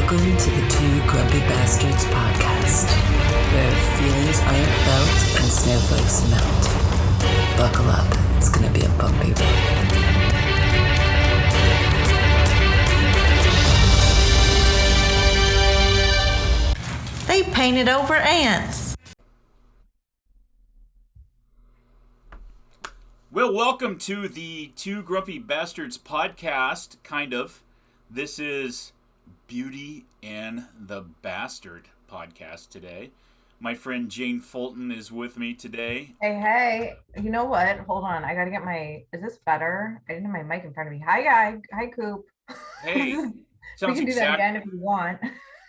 Welcome to the Two Grumpy Bastards podcast, where feelings aren't felt and snowflakes melt. Buckle up, it's gonna be a bumpy ride. They painted over ants. Well, welcome to the Two Grumpy Bastards podcast, kind of. This is Beauty and the Bastard podcast today. My friend Jane Fulton is with me today. Hey, you know what? Hold on. I gotta get is this better? I didn't have my mic in front of me. Hi, guy. Hi, Koop. Hey, We can do that again if you want.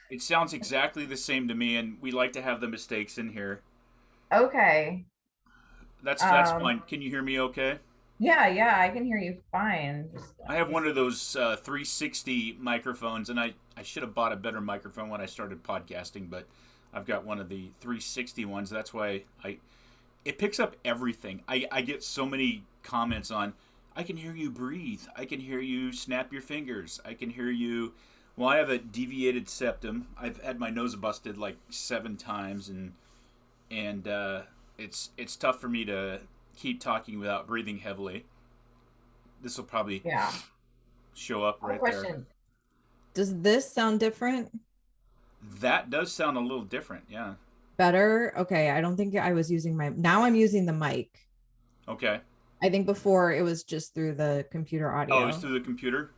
It sounds exactly the same to me, and we like to have the mistakes in here. Okay. That's fine. Can you hear me okay? Yeah, I can hear you fine. I have one of those 360 microphones, and I should have bought a better microphone when I started podcasting, but I've got one of the 360 ones. That's why it picks up everything. I get so many comments on, I can hear you breathe. I can hear you snap your fingers. I can hear you. Well, I have a deviated septum. I've had my nose busted like 7 times, and it's tough for me to keep talking without breathing heavily. This will probably show up right there. Does this sound different? That does sound a little different, yeah. Better? Okay, I don't think I was using now I'm using the mic. Okay. I think before it was just through the computer audio. Oh, it was through the computer?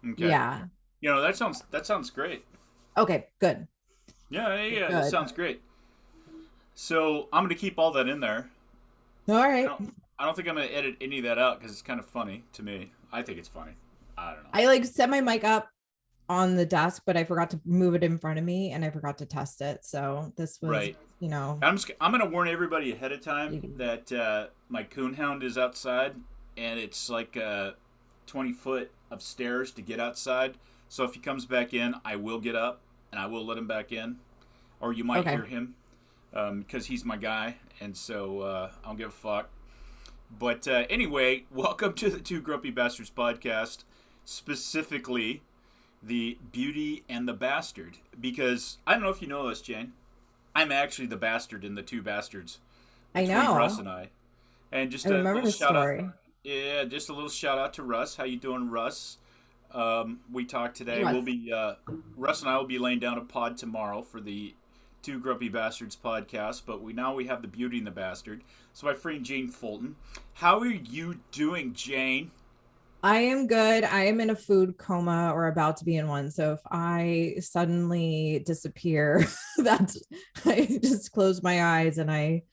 Okay. Yeah. You know, that sounds great. Okay, good. Yeah, Good. That sounds great. So I'm going to keep all that in there. All right. I don't think I'm going to edit any of that out because it's kind of funny to me. I think it's funny. I don't know. I set my mic up on the desk, but I forgot to move it in front of me, and I forgot to test it. So this was, right. I'm going to warn everybody ahead of time that my coonhound is outside, and it's like 20 foot of stairs to get outside. So if he comes back in, I will get up and I will let him back in, or you might hear him because he's my guy, and so I don't give a fuck. But anyway, welcome to the Two Grumpy Bastards podcast, specifically the Beauty and the Bastard, because I don't know if you know this, Jane. I'm actually the bastard in the two bastards. I know. Russ and I. And just I remember the story. Yeah, just a little shout out to Russ. How you doing, Russ? We talked today. Russ. We'll be Russ and I will be laying down a pod tomorrow for the Two Grumpy Bastards podcast, but we have the Beauty and the Bastard. So my friend Jane Fulton, how are you doing, Jane? I am good. I am in a food coma or about to be in one. So if I suddenly disappear, I just close my eyes and I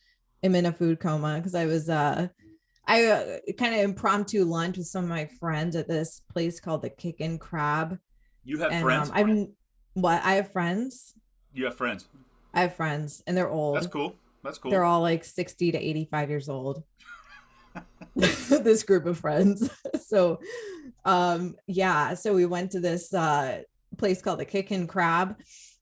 am in a food coma because I was I kind of impromptu lunch with some of my friends at this place called the Kick and Crab. You have friends? I have friends. You have friends? I have friends, and they're old. That's cool. They're all like 60 to 85 years old. This group of friends. So, so we went to this place called the Kick and Crab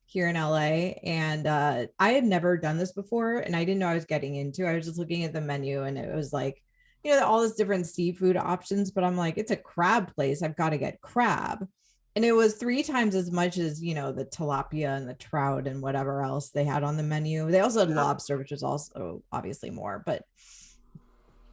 here in LA, and I had never done this before, and I didn't know I was getting into. I was just looking at the menu, and it was like, all this different seafood options, but I'm like, it's a crab place. I've got to get crab. And it was 3 times as much as, the tilapia and the trout and whatever else they had on the menu. They also had lobster, which was also obviously more, but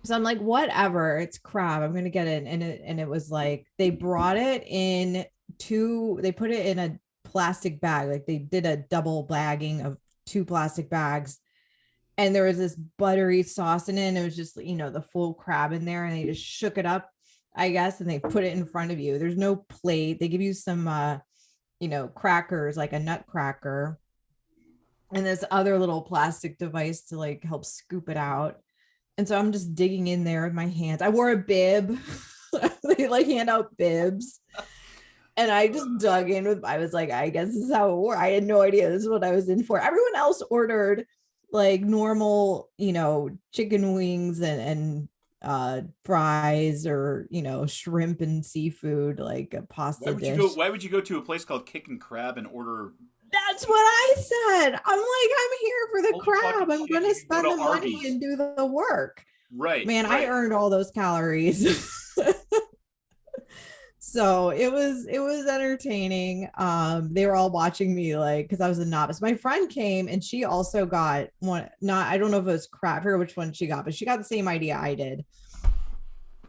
so I'm like, whatever, it's crab. I'm going to get it. And it was like, they brought it they put it in a plastic bag. Like they did a double bagging of 2 plastic bags. And there was this buttery sauce in it. And it was just, the full crab in there. And they just shook it up, I guess. And they put it in front of you. There's no plate. They give you some, crackers, like a nut cracker. And this other little plastic device to help scoop it out. And so I'm just digging in there with my hands. I wore a bib. They hand out bibs. And I just dug in I was like, I guess this is how it works. I had no idea this is what I was in for. Everyone else ordered normal, chicken wings and fries or, shrimp and seafood, like a pasta dish. Why would you go to a place called Kick and Crab and order? That's what I said. I'm here for the crab. I'm going to spend the money and do the work. Right. Man, right. I earned all those calories. So it was entertaining. They were all watching me like because I was a novice. My friend came and she also got one, not I don't know if it was crab, I forget which one she got, but she got the same idea I did,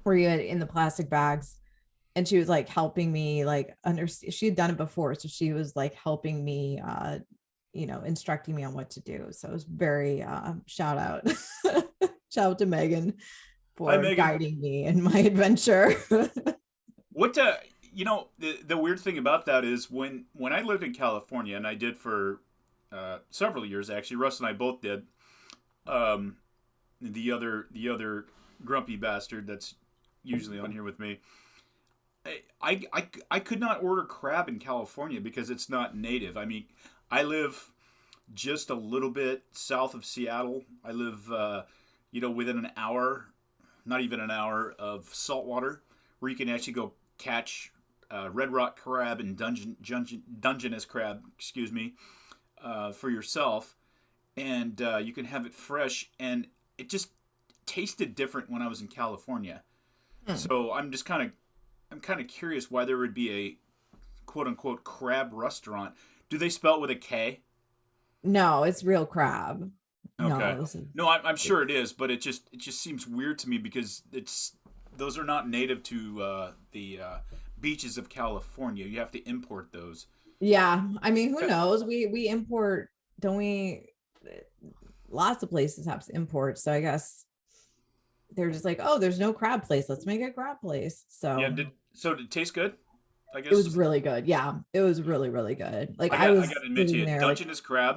where you had in the plastic bags. And she was like helping me like understand, she had done it before. So she was like helping me instructing me on what to do. So it was very shout out. Shout out to Megan Hi, for Megan. guiding me in my adventure. What the weird thing about that is when I lived in California, and I did for several years actually. Russ and I both did. The other grumpy bastard that's usually on here with me. I could not order crab in California because it's not native. I mean, I live just a little bit south of Seattle. I live, within an hour, not even an hour of saltwater, where you can actually go catch red rock crab and Dungeness crab, for yourself, and you can have it fresh, and it just tasted different when I was in California. So I'm kind of curious why there would be a quote unquote crab restaurant. Do they spell it with a K? No, it's real crab. Okay. No, No, I'm sure it is, but it just seems weird to me because those are not native to the beaches of California. You have to import those. yeah. I mean, who knows? We import, don't we? Lots of places have to import. So I guess they're just like, oh, there's no crab place. Let's make a crab place. So Yeah. Did it taste good? I guess it was really good. Yeah, it was really, really good. Like I was got to admit to sitting you, there, like, Dungeness crab.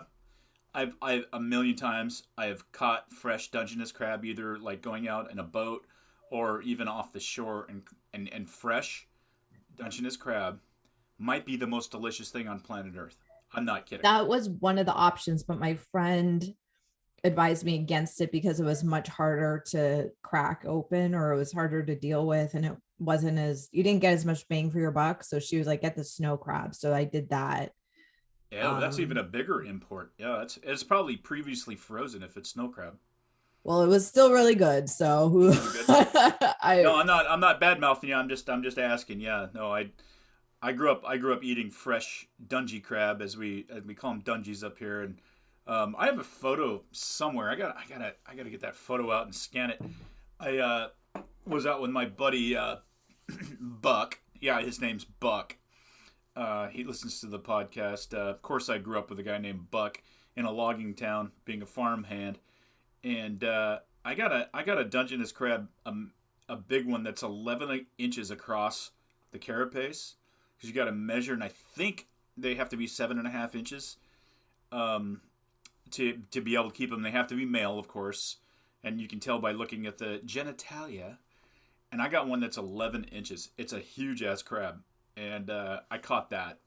I've a million times I have caught fresh Dungeness crab either like going out in a boat or even off the shore, and fresh Dungeness crab might be the most delicious thing on planet Earth. I'm not kidding. that was one of the options, but my friend advised me against it because it was much harder to crack open, or it was harder to deal with, and it wasn't as, you didn't get as much bang for your buck. So she was like, get the snow crab. So I did that. Yeah, well, that's even a bigger import. Yeah, it's probably previously frozen if it's snow crab. Well, it was still really good. So Good. I No, I'm not bad mouthing you. I'm just asking. Yeah, no, I grew up eating fresh dungy crab, as we call them, dungies up here, and I have a photo somewhere. I gotta get that photo out and scan it. I was out with my buddy Buck. Yeah, his name's Buck. He listens to the podcast. Of course, I grew up with a guy named Buck in a logging town, being a farmhand, and I got a Dungeness crab, a big one that's 11 inches across the carapace, because you got to measure, and I think they have to be 7.5 inches to be able to keep them. They have to be male, of course, and you can tell by looking at the genitalia. And I got one that's 11 inches. It's a huge ass crab. And I caught that,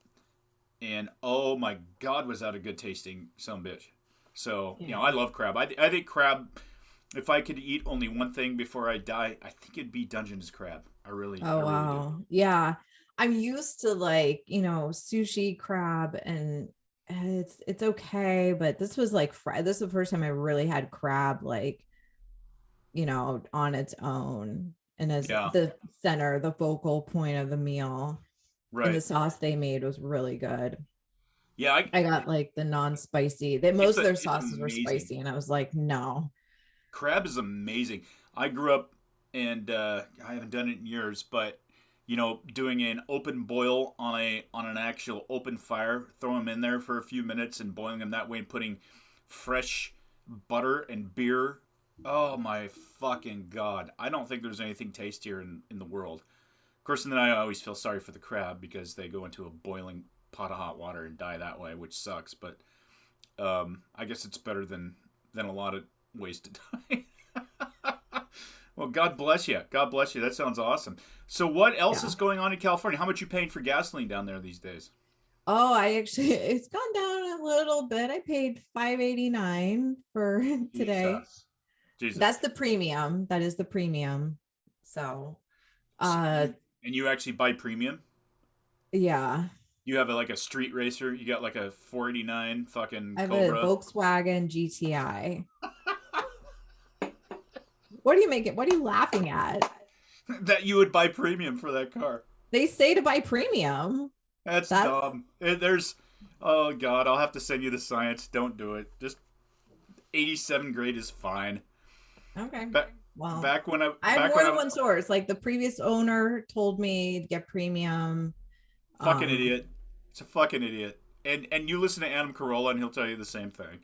and oh my god, was that a good tasting bitch. So I love crab. I think crab. If I could eat only one thing before I die, I think it'd be Dungeness crab. I really wow. do. Yeah, I'm used to like sushi crab, and it's okay, but this was like this is the first time I really had crab like on its own and as the center, the focal point of the meal. Right. And the sauce they made was really good. Yeah, I got like the non-spicy. Most of their sauces were spicy, and I was like, no. Crab is amazing. I grew up, and I haven't done it in years, but doing an open boil on an actual open fire, throw them in there for a few minutes and boiling them that way, and putting fresh butter and beer. Oh my fucking god! I don't think there's anything tastier in the world. Of course, and then I always feel sorry for the crab because they go into a boiling pot of hot water and die that way, which sucks. But I guess it's better than a lot of ways to die. Well, God bless you. God bless you. That sounds awesome. So what else is going on in California? How much you paying for gasoline down there these days? Oh, it's gone down a little bit. I paid $5.89 for today. Jesus. That's the premium. That is the premium. So and you actually buy premium? Yeah. You have like a street racer? You got like a 489 fucking I have Cobra? a Volkswagen GTI. What are you laughing at? That you would buy premium for that car. They say to buy premium. That's dumb. There's, oh God, I'll have to send you the science. Don't do it. Just 87 grade is fine. Okay. Well, Back when I have more than one source. Like the previous owner told me to get premium. Fucking idiot. It's a fucking idiot. And you listen to Adam Carolla and he'll tell you the same thing.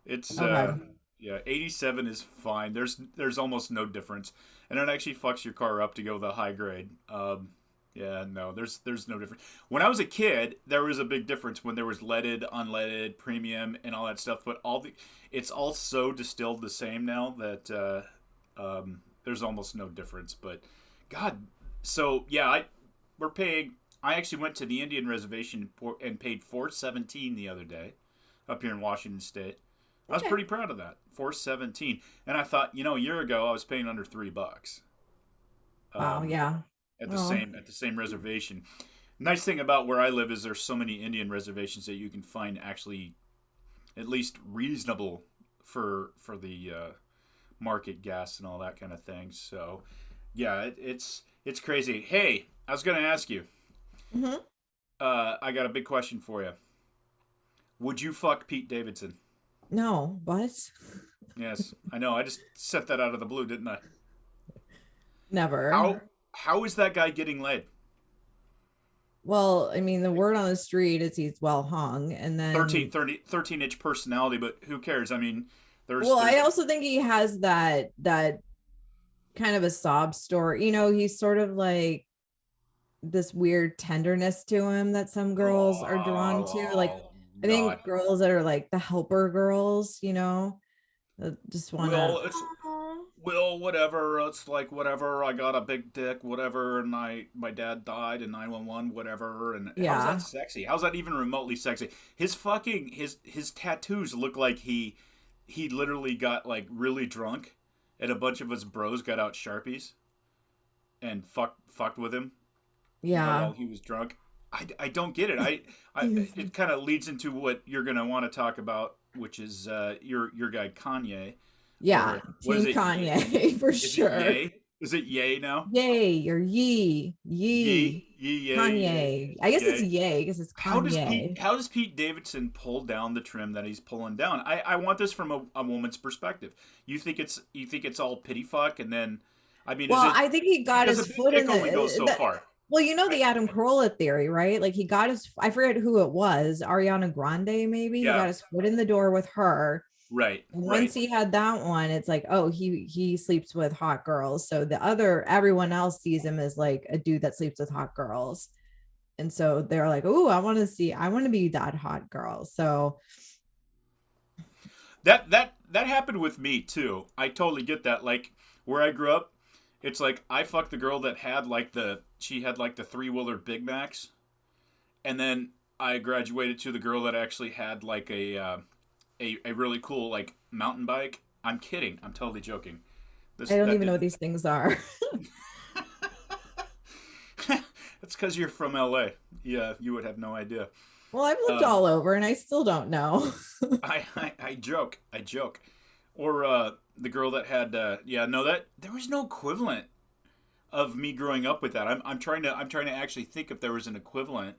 It's Okay. yeah, 87 is fine. There's almost no difference. And it actually fucks your car up to go the high grade. Yeah, no, there's no difference. When I was a kid, there was a big difference when there was leaded, unleaded, premium, and all that stuff. But it's all so distilled the same now that there's almost no difference. But God, so yeah, we're paying. I actually went to the Indian reservation and paid $4.17 the other day, up here in Washington State. I was pretty proud of that. $4.17, and I thought, a year ago I was paying under $3. Oh yeah. At the same reservation. Nice thing about where I live is there's so many Indian reservations that you can find actually at least reasonable for the market gas and all that kind of thing. So yeah, it's crazy. Hey, I was going to ask you. Mm-hmm. I got a big question for you. Would you fuck Pete Davidson? No, what? Yes, I know. I just set that out of the blue, didn't I? Never. How is that guy getting laid? Well, I mean, the word on the street is he's well hung, and then 13-inch personality, but who cares? I mean, there's. I also think he has that kind of a sob story. He's sort of like this weird tenderness to him that some girls are drawn to. Like, I think girls that are like the helper girls, that just want to. Well, whatever. It's like whatever. I got a big dick, whatever, and my dad died in 911, whatever. And how's that sexy? How's that even remotely sexy? His tattoos look like he literally got like really drunk, and a bunch of his bros got out Sharpies, and fucked with him. Yeah, while he was drunk. I don't get it. It kind of leads into what you're gonna want to talk about, which is your guy Kanye. Yeah, Team Kanye for sure. Is it yay now? Yay or yee Kanye. I guess it's yay because it's Kanye. How does Pete Davidson pull down the trim that he's pulling down? I want this from a woman's perspective. You think it's all pity fuck, and then I mean, I think he got his foot in only goes so far. Well, the Adam Carolla theory, right? Like he got I forget who it was, Ariana Grande, maybe. Yeah. He got his foot in the door with her. Right. And once he had that one, it's like, oh, he sleeps with hot girls. So everyone else sees him as like a dude that sleeps with hot girls. And so they're like, oh, I want to be that hot girl. So that happened with me too. I totally get that. Like where I grew up, it's like I fucked the girl that had like the 3-wheeler Big Macs, and then I graduated to the girl that actually had like a really cool like mountain bike. I'm kidding. I'm totally joking. I don't even know what these things are. That's because you're from LA. Yeah, you would have no idea. Well, I've lived all over, and I still don't know. I joke. Or the girl that had that there was no equivalent of me growing up with that. I'm trying to actually think if there was an equivalent,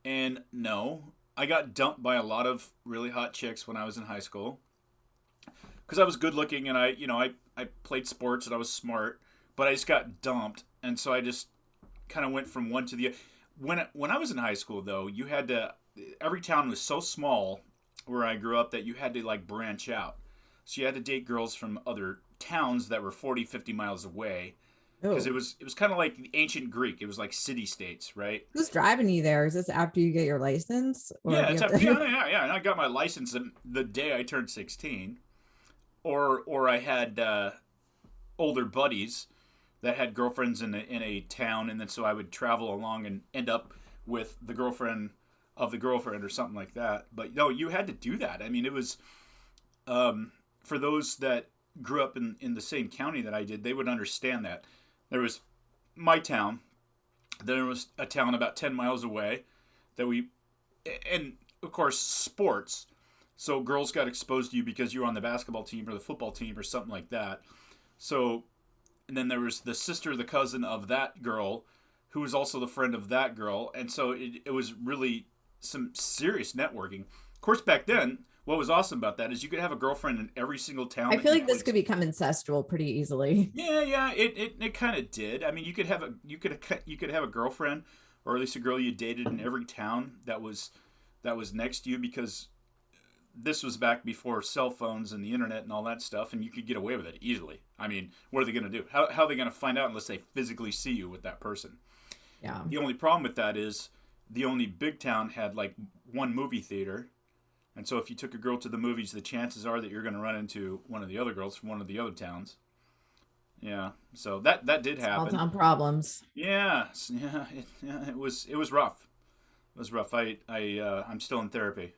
and no. I got dumped by a lot of really hot chicks when I was in high school because I was good looking and I played sports and I was smart, but I just got dumped, and so I just kind of went from one to the other. When I was in high school though, you had to, every town was so small where I grew up that you had to like branch out. So you had to date girls from other towns that were 40, 50 miles away. Because it was kind of like ancient Greek. It was like city-states, right? Who's driving you there? Is this after you get your license? Yeah, yeah. And I got my license the day I turned 16. Or I had older buddies that had girlfriends in a town, and then so I would travel along and end up with the girlfriend of the girlfriend or something like that. But no, you had to do that. I mean, it was for those that grew up in the same county that I did, they would understand that. There was my town, then there was a town about 10 miles away and of course sports. So girls got exposed to you because you were on the basketball team or the football team or something like that. So, and then there was the sister, the cousin of that girl who was also the friend of that girl, and so it was really some serious networking. Of course, back then, what was awesome about that is you could have a girlfriend in every single town. I feel like this could become incestual pretty easily. Yeah, it kind of did. I mean, you could have a girlfriend, or at least a girl you dated in every town that was next to you, because this was back before cell phones and the internet and all that stuff, and you could get away with it easily. I mean, what are they going to do? How are they going to find out unless they physically see you with that person? Yeah. The only problem with that is the only big town had like one movie theater, and so if you took a girl to the movies, the chances are that you're going to run into one of the other girls from one of the other towns. Yeah, so that did happen. Small town problems. Yeah, it was rough. It was rough. I'm still in therapy.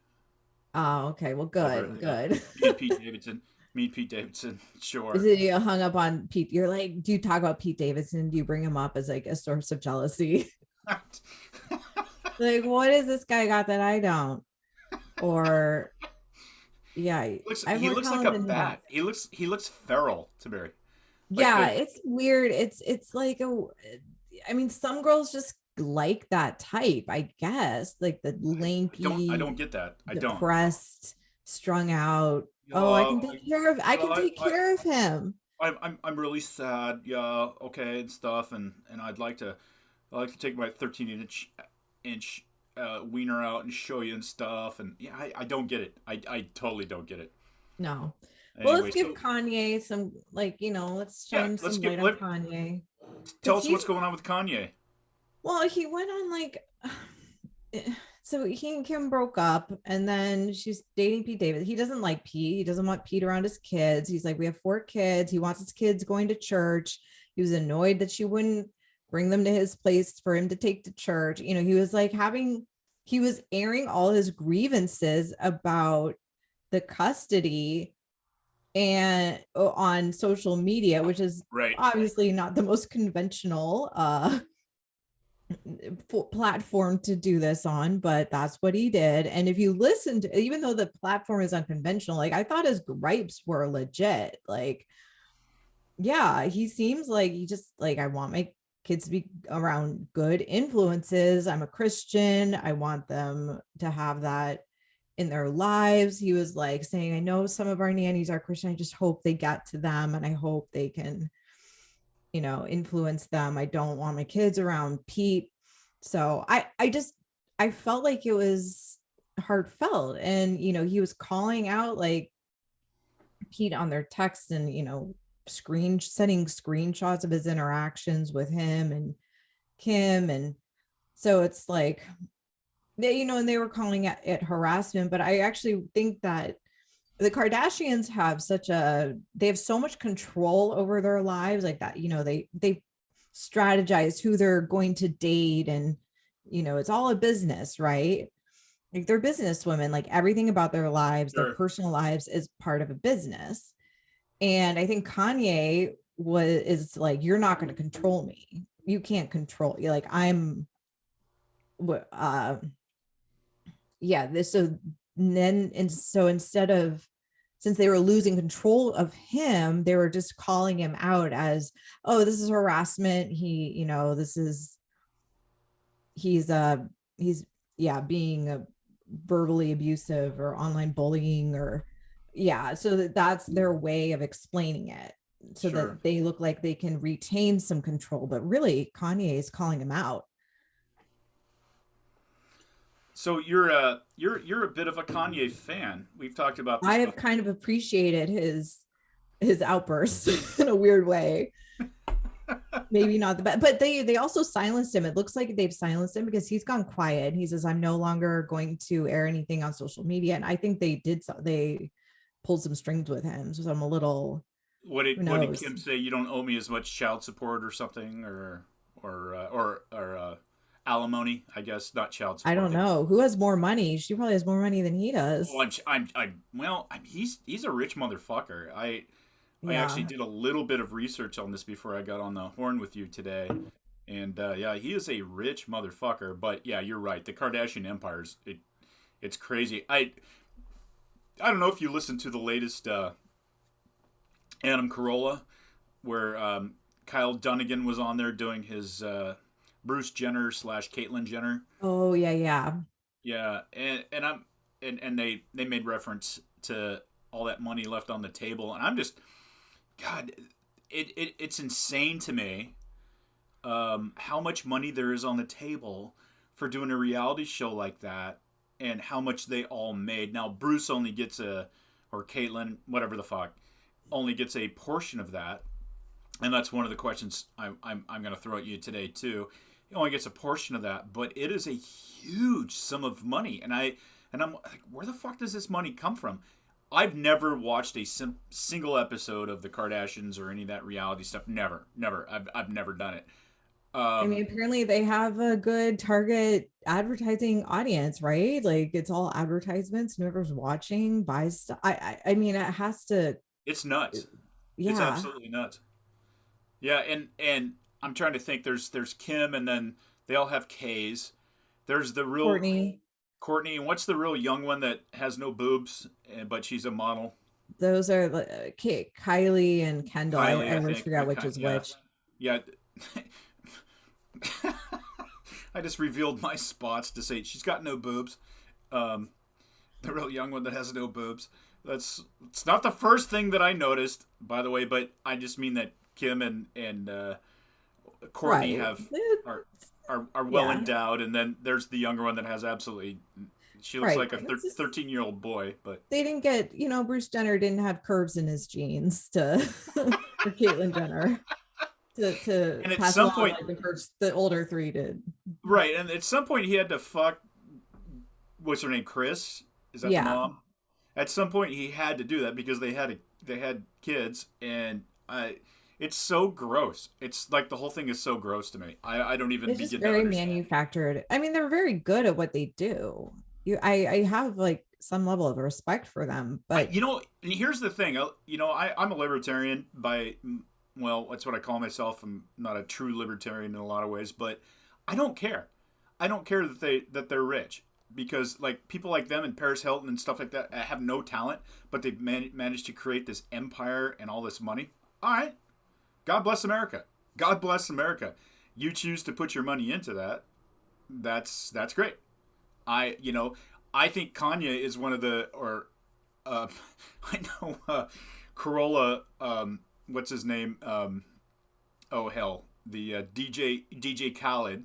Oh, okay. Well, good. Me and Pete Davidson. Sure. Is it hung up on Pete? You're like, do you talk about Pete Davidson? Do you bring him up as like a source of jealousy? Like, what is this guy got that I don't? Or, yeah, he looks like a bat. He looks feral to me. Yeah, it's weird. It's like I mean, some girls just like that type, I guess, like the lanky. I don't get that. Depressed, strung out. I can take care of him. I'm really sad. Yeah, okay, and stuff, and I'd like to take my 13-inch wiener out and show you and stuff, and yeah, I don't get it. I totally don't get it. No. Anyway, well, let's give Kanye some, like, let's shine some light on Kanye. Tell us what's going on with Kanye. Well, he went on like, so he and Kim broke up, and then she's dating Pete Davidson. He doesn't like Pete. He doesn't want Pete around his kids. He's like, we have 4 kids. He wants his kids going to church. He was annoyed that she wouldn't bring them to his place for him to take to church. He was like he was airing all his grievances about the custody and on social media, which is obviously not the most conventional platform to do this on, but that's what he did. And if you listen to, even though the platform is unconventional, like, I thought his gripes were legit. Like, yeah, he seems like he just like, I want my kids to be around good influences. I'm a Christian. I want them to have that in their lives. He was like saying, I know some of our nannies are Christian. I just hope they get to them, and I hope they can, influence them. I don't want my kids around Pete. So I felt like it was heartfelt. And, he was calling out like Pete on their text and, sending screenshots of his interactions with him and Kim. And so it's like, and they were calling it harassment, but I actually think that the Kardashians they have so much control over their lives, like that, they strategize who they're going to date, and, it's all a business, right? Like, they're business women, like everything about their lives, their personal lives is part of a business. And I think Kanye is like, you're not going to control me. You can't control you. Like, so instead of, since they were losing control of him, they were just calling him out as, oh, this is harassment. He's being verbally abusive or online bullying, or so that's their way of explaining it, so that they look like they can retain some control, but really Kanye is calling him out. So you're a bit of a Kanye fan. We've talked about this. I have kind of appreciated his outbursts in a weird way. Maybe not the best, but they also silenced him. It looks like they've silenced him because he's gone quiet. He says, I'm no longer going to air anything on social media. And I think they pulled some strings with him. So I'm a little, what did Kim say? You don't owe me as much child support or something, or alimony, I guess, not child support. I don't know who has more money. She probably has more money than he does. Well, he's a rich motherfucker. I actually did a little bit of research on this before I got on the horn with you today, and he is a rich motherfucker. But yeah, you're right. The Kardashian empires, it's crazy. I don't know if you listened to the latest Adam Carolla, where Kyle Dunnigan was on there doing his Bruce Jenner / Caitlyn Jenner. Oh yeah. Yeah, and they made reference to all that money left on the table, and I'm just, God, it's insane to me, how much money there is on the table for doing a reality show like that, and how much they all made. Now Bruce only gets or Caitlyn, whatever the fuck, only gets a portion of that, and that's one of the questions I'm going to throw at you today too. He only gets a portion of that, but it is a huge sum of money, and I'm like, where the fuck does this money come from? I've never watched a single episode of the Kardashians or any of that reality stuff. Never. I've never done it. I mean, apparently they have a good target advertising audience, right? Like it's all advertisements. Whoever's watching buys stuff. I mean, it has to. It's nuts. Yeah. It's absolutely nuts. Yeah, and I'm trying to think. There's Kim, and then they all have K's. There's the real Courtney, and what's the real young one that has no boobs, but she's a model? Those are Kylie and Kendall. Kylie, I always forget which is which. Yeah. I just revealed my spots to say she's got no boobs. The real young one that has no boobs. It's not the first thing that I noticed, by the way, but I just mean that Kim and Courtney are well endowed, and then there's the younger one that has absolutely. She looks like a 13-year-old boy, but they didn't get. Bruce Jenner didn't have curves in his genes to for Caitlyn Jenner. To and at pass some along point, like the older three did. Right, and at some point he had to fuck. What's her name? Chris? Is that the mom? At some point he had to do that because they had kids, and it's so gross. It's like the whole thing is so gross to me. I don't even. It's just very manufactured. I mean, they're very good at what they do. I have like some level of respect for them, but and here's the thing. I'm a libertarian by. Well, that's what I call myself. I'm not a true libertarian in a lot of ways, but I don't care. I don't care that they're rich, because like people like them and Paris Hilton and stuff like that have no talent, but they've managed to create this empire and all this money. All right, God bless America. God bless America. You choose to put your money into that. That's great. I think Kanye is one of the I know Corolla. What's his name? Oh hell, the DJ Khaled.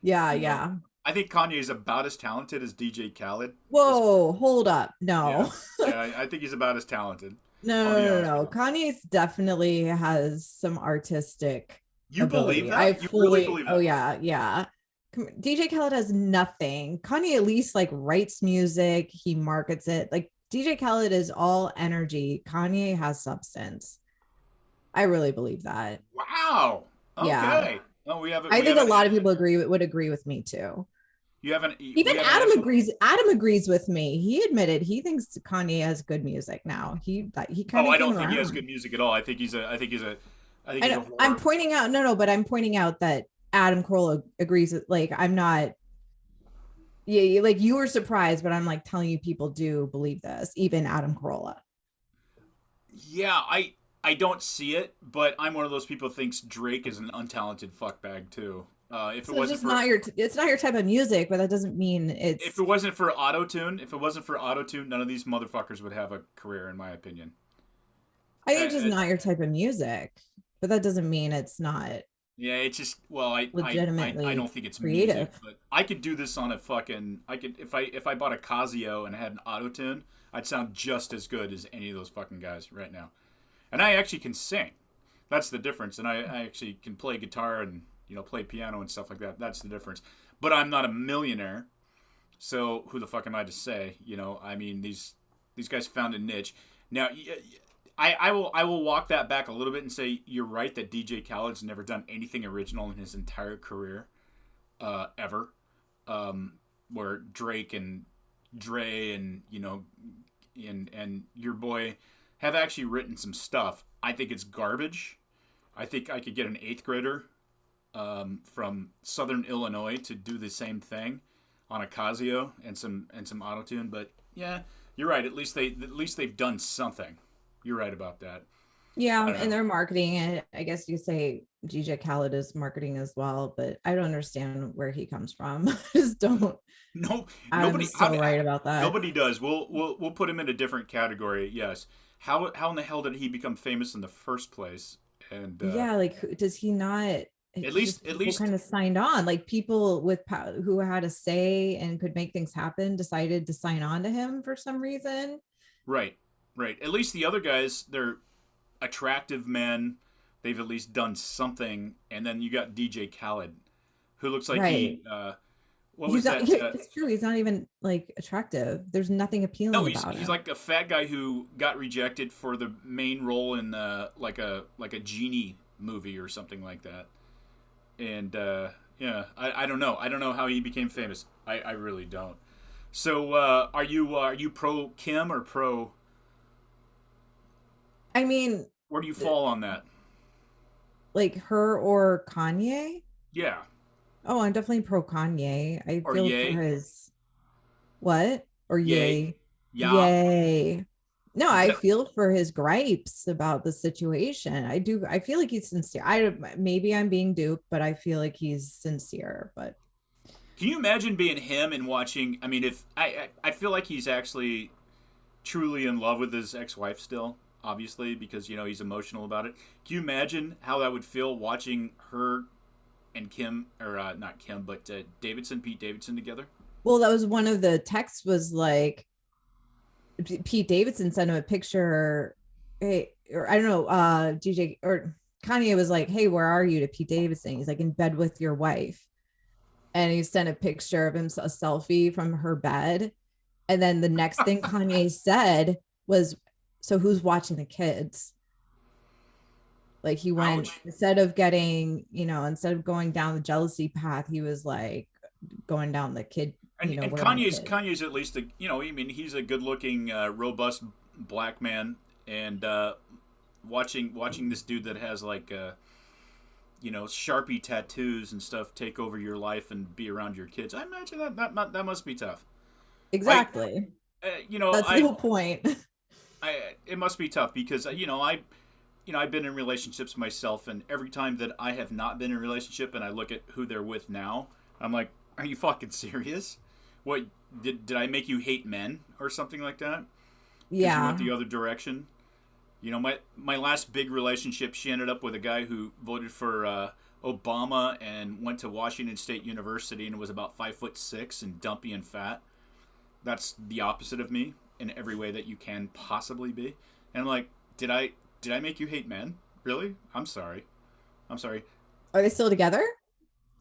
Yeah. I think Kanye is about as talented as DJ Khaled. Whoa, hold up, no. Yeah, I think he's about as talented. No. Kanye's definitely has some artistic. You ability. believe that? You really believe that? Oh yeah. DJ Khaled has nothing. Kanye at least like writes music. He markets it. Like DJ Khaled is all energy. Kanye has substance. I really believe that. Wow. Okay. Yeah. Oh, I think a lot of people would agree with me too. Even Adam agrees. Adam agrees with me. He admitted he thinks Kanye has good music now. He kind of. I don't think he has good music at all. I think he's a. I'm pointing out but I'm pointing out that Adam Carolla agrees with, like, I'm not. Yeah, like you were surprised, but I'm like telling you, people do believe this. Even Adam Carolla. Yeah, I don't see it, but I'm one of those people who thinks Drake is an untalented fuckbag too. If it wasn't for it's not your type of music, but that doesn't mean it's. If it wasn't for auto-tune, none of these motherfuckers would have a career, in my opinion. I think it's just not your type of music, but that doesn't mean it's not. Yeah, it's just legitimately I don't think it's creative. Music, but I could do this on a fucking. I could if I bought a Casio and had an auto-tune, I'd sound just as good as any of those fucking guys right now. And I actually can sing. That's the difference. And I actually can play guitar and play piano and stuff like that. That's the difference. But I'm not a millionaire, so who the fuck am I to say? I mean, these guys found a niche. Now, I will walk that back a little bit and say you're right that DJ Khaled's never done anything original in his entire career, ever. Where Drake and Dre and and your boy have actually written some stuff. I think it's garbage. I think I could get an 8th grader from Southern Illinois to do the same thing on a Casio and some autotune. But yeah, you're right. At least they've done something. You're right about that. Yeah, I don't and know. they're marketing it. I guess you say DJ Khaled is marketing as well, but I don't understand where he comes from. I just don't. No, I'm nobody. How, so right about that. nobody does. We'll put him in a different category. Yes. How in the hell did he become famous in the first place? And Yeah, like does he not? at It's least just people at least kind of signed on, like people with who had a say and could make things happen decided to sign on to him for some reason. right, right. At least the other guys, they're attractive men. They've at least done something. And then you got DJ Khaled, who looks like Right. he. What He's was not, that? it's true. He's not even like attractive. There's nothing No, appealing about he's him. like a fat guy who got rejected for the main role in like a genie movie or something like that. And yeah, I don't know. I don't know how he became famous. I really don't. So are you pro Kim or pro? I mean, Where do you fall on that? like her or Kanye. Yeah, Oh, I'm definitely pro Kanye. I or feel for yay, his what or yay, yay, yeah. yay. No, Is I that? feel for his gripes about the situation. I do. I feel like he's sincere. I maybe I'm being duped, but I feel like he's sincere. But Can you imagine being him and watching? I mean, if I feel like he's actually truly in love with his ex-wife still, obviously, because he's emotional about it. Can you imagine how that would feel watching her and Kim, or not Kim, but Pete Davidson together? well, that was one of the texts was like Pete Davidson sent him a picture. Hey, or I don't know, DJ or Kanye was like, "Hey, where are you?" to Pete Davidson. He's like in bed with your wife, and he sent a picture of him, a selfie from her bed. And then the next thing Kanye said was, "So who's watching the kids?" Like he went Ouch. instead of getting, instead of going down the jealousy path, he was like going down the kid, And where are my Kanye's kids? Kanye's at least I mean he's a good-looking, robust black man, and watching this dude that has like Sharpie tattoos and stuff take over your life and be around your kids. I imagine that must be tough. Like Exactly. uh, you know That's the I whole point. it must be tough because I've been in relationships myself, and every time that I have not been in a relationship and I look at who they're with now, I'm like, are you fucking serious? What did I make you hate men or something like that? Because you went Yeah. the other direction. My last big relationship, she ended up with a guy who voted for Obama and went to Washington State University and was about 5'6" and dumpy and fat. That's the opposite of me in every way that you can possibly be. And I'm like, did I make you hate men? Really? I'm sorry. I'm sorry. Are they still together?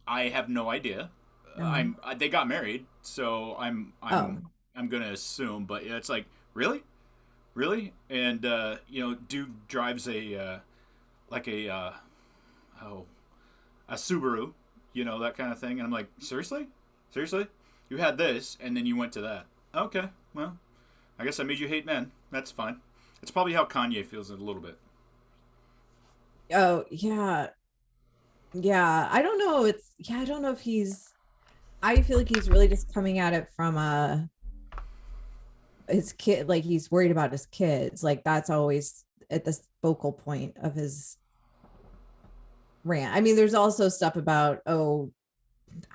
I have no idea. No. They got married, so Oh, I'm gonna assume. But yeah, it's like really, really, and dude drives a like a oh a Subaru, that kind of thing. And I'm like, seriously, seriously, you had this, and then you went to that. Okay, well, I guess I made you hate men. That's fine. It's probably how Kanye feels a little bit. oh, yeah. Yeah. I don't know. I don't know if I feel like he's really just coming at it from his kid, like he's worried about his kids. Like that's always at the focal point of his rant. I mean, there's also stuff about, oh,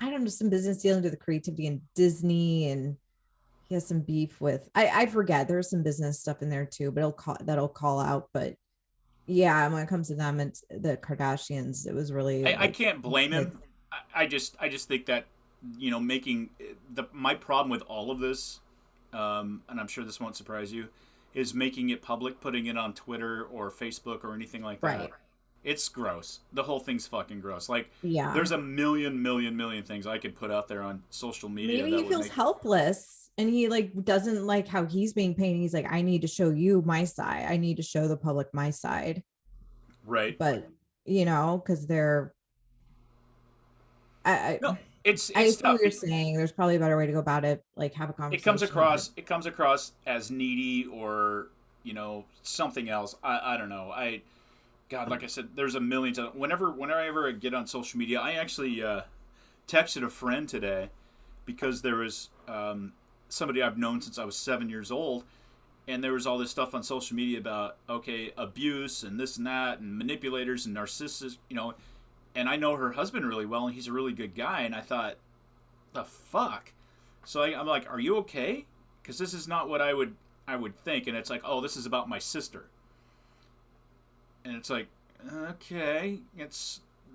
I don't know, some business dealing to the creativity in Disney, and he has some beef with I forget. There's some business stuff in there too, but that'll call out. But yeah, when it comes to them and the Kardashians, it was really I like can't blame kids. him. I just think that making my problem with all of this, and I'm sure this won't surprise you, is making it public, putting it on Twitter or Facebook or anything like that. Right. It's gross. The whole thing's fucking gross. Like Yeah. there's a million things I could put out there on social media Maybe that he would feels make helpless and he like doesn't like how he's being painted. He's like, I need to show you my side. I need to show the public my side. right. But because they're No, it's I it's see what tough. you're saying. There's probably a better way to go about it, like have a It comes conversation. But across it comes across as needy or something else. I don't know. God, like I said, there's a million times. Whenever I get on social media, I actually texted a friend today because there was somebody I've known since I was 7 years old, and there was all this stuff on social media about abuse and this and that and manipulators and narcissists, and I know her husband really well, and he's a really good guy, and I thought, the fuck. So I'm like, are you okay? Because this is not what I would think. And it's like, oh, this is about my sister. And it's like, okay,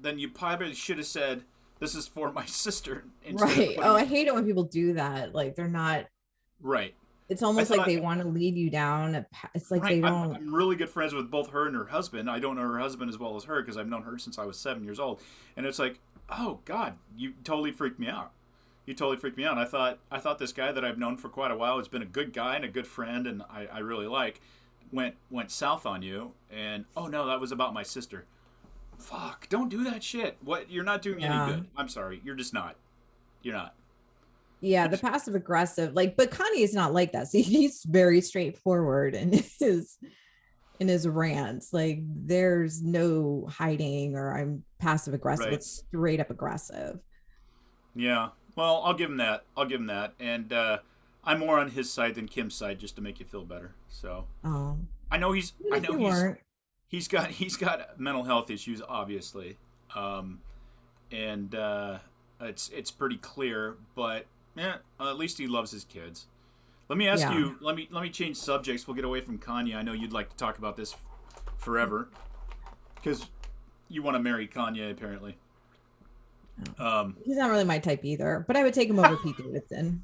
then you probably should have said, this is for my sister. Right. Oh, I hate it when people do that. Like, they're not. Right. It's almost like they want to lead you down. It's like they don't. I'm really good friends with both her and her husband. I don't know her husband as well as her because I've known her since I was 7 years old. And it's like, oh God, you totally freaked me out. You totally freaked me out. I thought this guy that I've known for quite a while has been a good guy and a good friend, and I really like, went south on you. And oh no, that was about my sister. Fuck! Don't do that shit. What? You're not doing any good. I'm sorry. You're just not. You're not. Yeah, the passive aggressive, but Kanye is not like that. See, he's very straightforward in his rants. Like, there's no hiding or I'm passive aggressive. Right. It's straight up aggressive. Yeah. Well, I'll give him that. And I'm more on his side than Kim's side, just to make you feel better. So I know he's got mental health issues, obviously, and it's pretty clear. But at least he loves his kids. Let me ask you. Let me change subjects. We'll get away from Kanye. I know you'd like to talk about this forever, because you want to marry Kanye, apparently. He's not really my type either, but I would take him over Pete Davidson.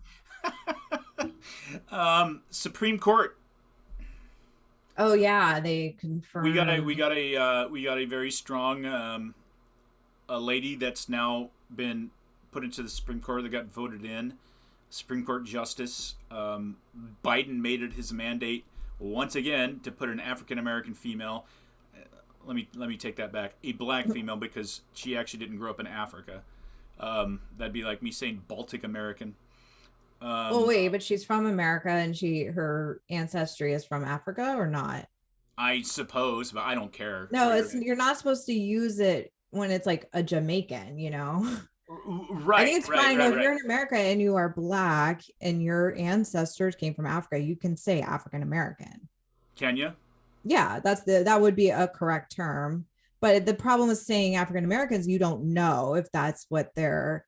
Supreme Court. Oh yeah, they confirmed. We got a very strong a lady that's now been put into the Supreme Court that got voted in. Supreme Court Justice. Biden made it his mandate once again to put an African American female. Let me take that back. A black female, because she actually didn't grow up in Africa. That'd be like me saying Baltic American. Well, wait, but she's from America, and her ancestry is from Africa, or not? I suppose, but I don't care. No, you're not supposed to use it when it's like a Jamaican, Right. I think it's fine. If you're in America and you are black and your ancestors came from Africa, you can say African American. Can you? Yeah, that would be a correct term. But the problem with saying African Americans, you don't know if that's what their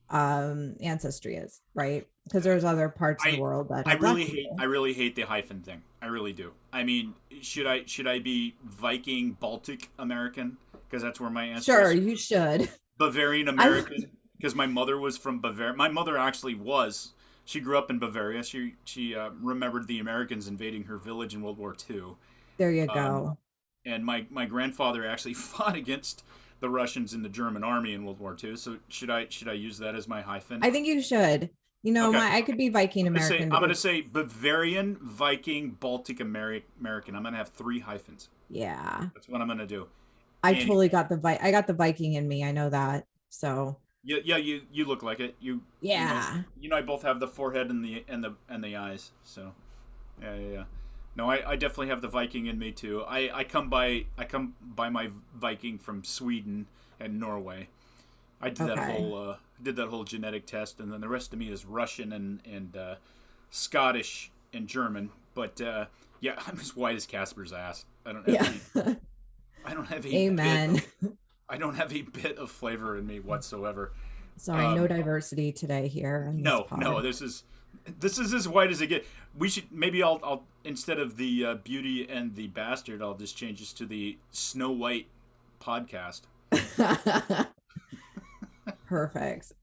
ancestry is, right? Because there's other parts of the world that I really hate the hyphen thing. I really do. I mean, should I be Viking Baltic American, because that's where my ancestors? Sure, you should. Bavarian American, because my mother was from Bavaria. My mother actually was. She grew up in Bavaria. She remembered the Americans invading her village in World War II. There you go. And my grandfather actually fought against the Russians in the German army in World War II. So should I use that as my hyphen? I think you should. Okay. I could be Viking American. I'm going to say Bavarian, Viking, Baltic American. I'm going to have 3 hyphens. Yeah. That's what I'm going to do. I totally got I got the Viking in me. I know that. So. Yeah, you look like it. Yeah. I both have the forehead and the eyes. So, yeah. No, I definitely have the Viking in me too. I come by my Viking from Sweden and Norway. I did that whole genetic test, and then the rest of me is Russian and Scottish and German. But yeah, I'm as white as Casper's ass. I don't have Amen. I don't have a bit of flavor in me whatsoever. Sorry, no diversity today here. No, this is as white as it gets. I'll instead of the Beauty and the Bastard, I'll just change this to the Snow White podcast. Perfect.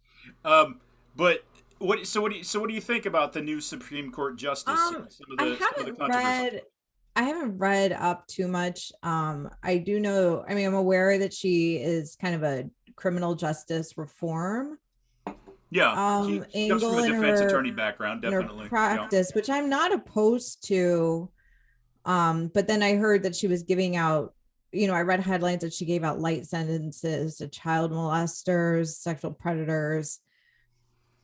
But what do you think about the new Supreme Court justice? I haven't read up too much. I do know, I'm aware that she is kind of a criminal justice reform. Yeah, she comes from a defense attorney background, definitely. Practice, which I'm not opposed to. But then I heard that she was giving out, I read headlines that she gave out light sentences to child molesters, sexual predators.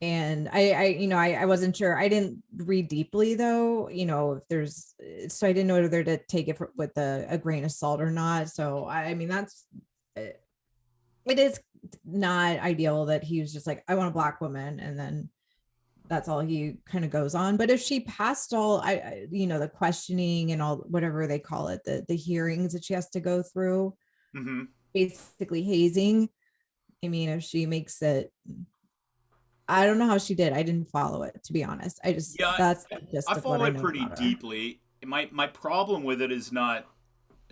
And I wasn't sure. I didn't read deeply though, so I didn't know whether to take it with a grain of salt or not. So it is not ideal that he was just like, I want a black woman, and then that's all he kind of goes on. But if she passed all, the questioning and all, whatever they call it, the hearings that she has to go through, Mm-hmm. basically hazing. I mean, if she makes it, I don't know how she did. I didn't follow it, to be honest. Yeah, That's the I gist of what follow I it know pretty about her. deeply. My problem with it is not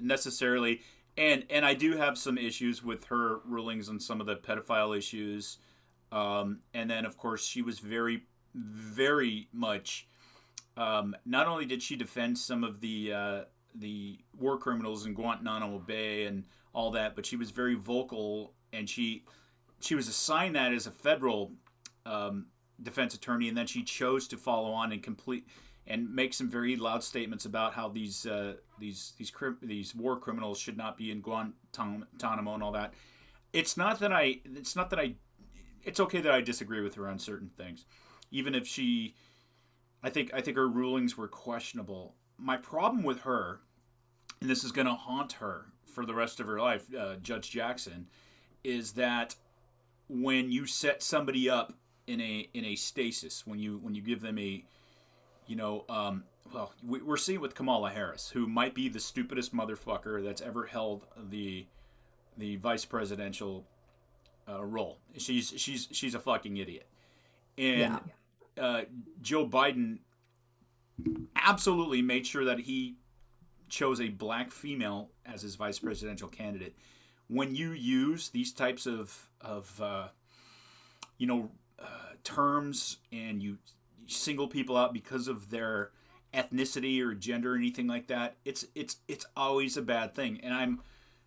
necessarily, and I do have some issues with her rulings on some of the pedophile issues. And then, of course, she was very, very much. Not only did she defend some of the war criminals in Guantanamo Bay and all that, but she was very vocal, and she was assigned that as a federal defense attorney, and then she chose to follow on and complete and make some very loud statements about how these war criminals should not be in Guantanamo and all that. It's not that I. It's not that I. It's okay that I disagree with her on certain things, even if she. I think her rulings were questionable. My problem with her, and this is going to haunt her for the rest of her life, Judge Jackson, is that when you set somebody up in a stasis, when you give them a, we're seeing it with Kamala Harris, who might be the stupidest motherfucker that's ever held the vice presidential role. She's a fucking idiot, and Joe Biden absolutely made sure that he chose a black female as his vice presidential candidate. When you use these types of terms, and you single people out because of their ethnicity or gender or anything like that, it's always a bad thing. And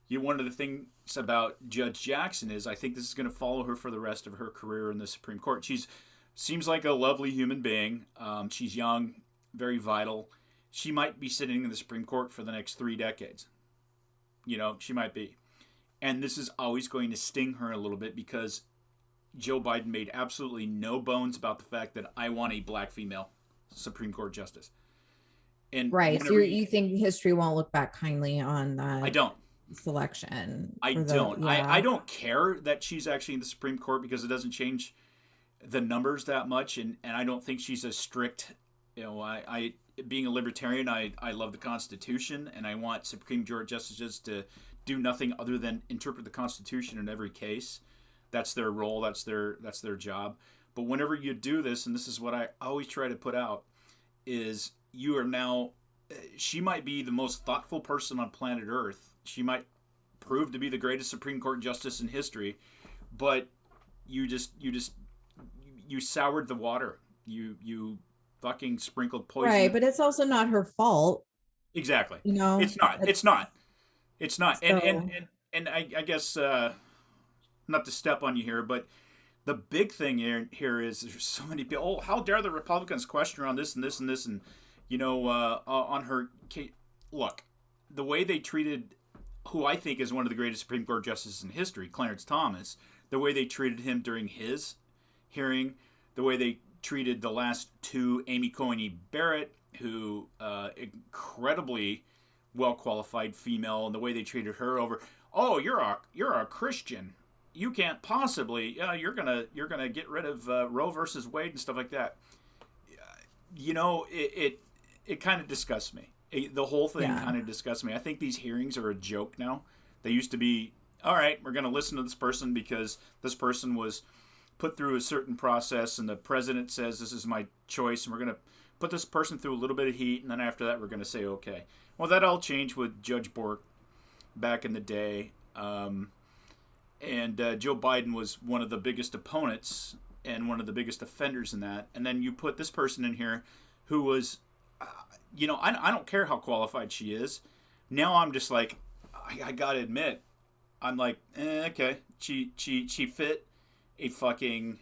one of the things about Judge Jackson is I think this is going to follow her for the rest of her career in the Supreme Court. Seems like a lovely human being. She's young, very vital. She might be sitting in the Supreme Court for the next 3 decades. She might be. And this is always going to sting her a little bit because Joe Biden made absolutely no bones about the fact that I want a black female Supreme Court justice. And right. So you think history won't look back kindly on that? I don't. Selection. I don't. I don't care that she's actually in the Supreme Court because it doesn't change the numbers that much, and I don't think she's a strict. I being a libertarian, I love the Constitution, and I want Supreme Court justices to do nothing other than interpret the Constitution in every case. That's their role. That's their job. But whenever you do this, and this is what I always try to put out, is you are now. She might be the most thoughtful person on planet Earth. She might prove to be the greatest Supreme Court justice in history, but you soured the water. You fucking sprinkled poison. Right, but it's also not her fault. Exactly. It's not. So... And I guess not to step on you here, but the big thing here is there's so many people. Oh, how dare the Republicans question her on this and this and this, and on her case. Look, the way they treated who I think is one of the greatest Supreme Court justices in history, Clarence Thomas, the way they treated him during his hearing, the way they treated the last 2, Amy Coney Barrett, who incredibly well-qualified female, and the way they treated her over, oh, you're a Christian, you can't possibly, you're gonna get rid of Roe versus Wade and stuff like that. It kind of disgusts me. The whole thing kind of disgusts me. I think these hearings are a joke now. They used to be, all right, we're going to listen to this person because this person was put through a certain process and the president says this is my choice, and we're going to put this person through a little bit of heat, and then after that we're going to say okay. Well, that all changed with Judge Bork back in the day. And Joe Biden was one of the biggest opponents and one of the biggest offenders in that. And then you put this person in here who was... I don't care how qualified she is. Now I'm just like, I gotta admit, I'm like, okay. She fit a fucking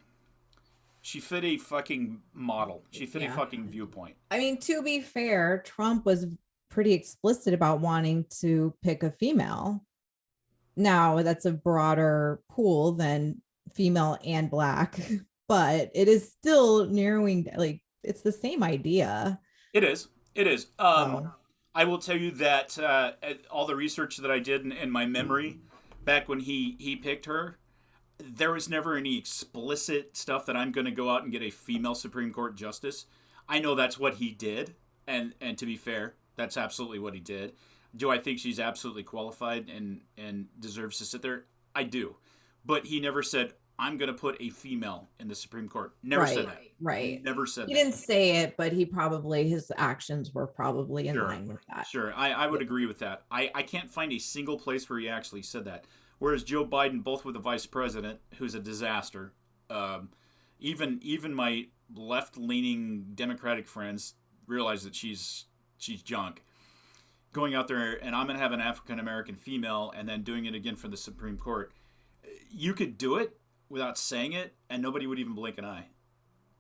model. She fit a fucking viewpoint. I mean, to be fair, Trump was pretty explicit about wanting to pick a female. Now that's a broader pool than female and black, but it is still narrowing. Like, it's the same idea. It is. I will tell you that all the research that I did in my memory back when he picked her, there was never any explicit stuff that I'm going to go out and get a female Supreme Court justice. I know that's what he did, and to be fair, that's absolutely what he did. Do I think she's absolutely qualified and deserves to sit there? I do. But he never said, I'm going to put a female in the Supreme Court. Never said that. Right. Never said He that. didn't say it, but his actions were probably in Sure. line with that. Sure. I would agree with that. I can't find a single place where he actually said that. Whereas Joe Biden, both with the vice president, who's a disaster, even my left-leaning Democratic friends realize that she's junk. Going out there, and I'm going to have an African-American female, and then doing it again for the Supreme Court. You could do it without saying it, and nobody would even blink an eye.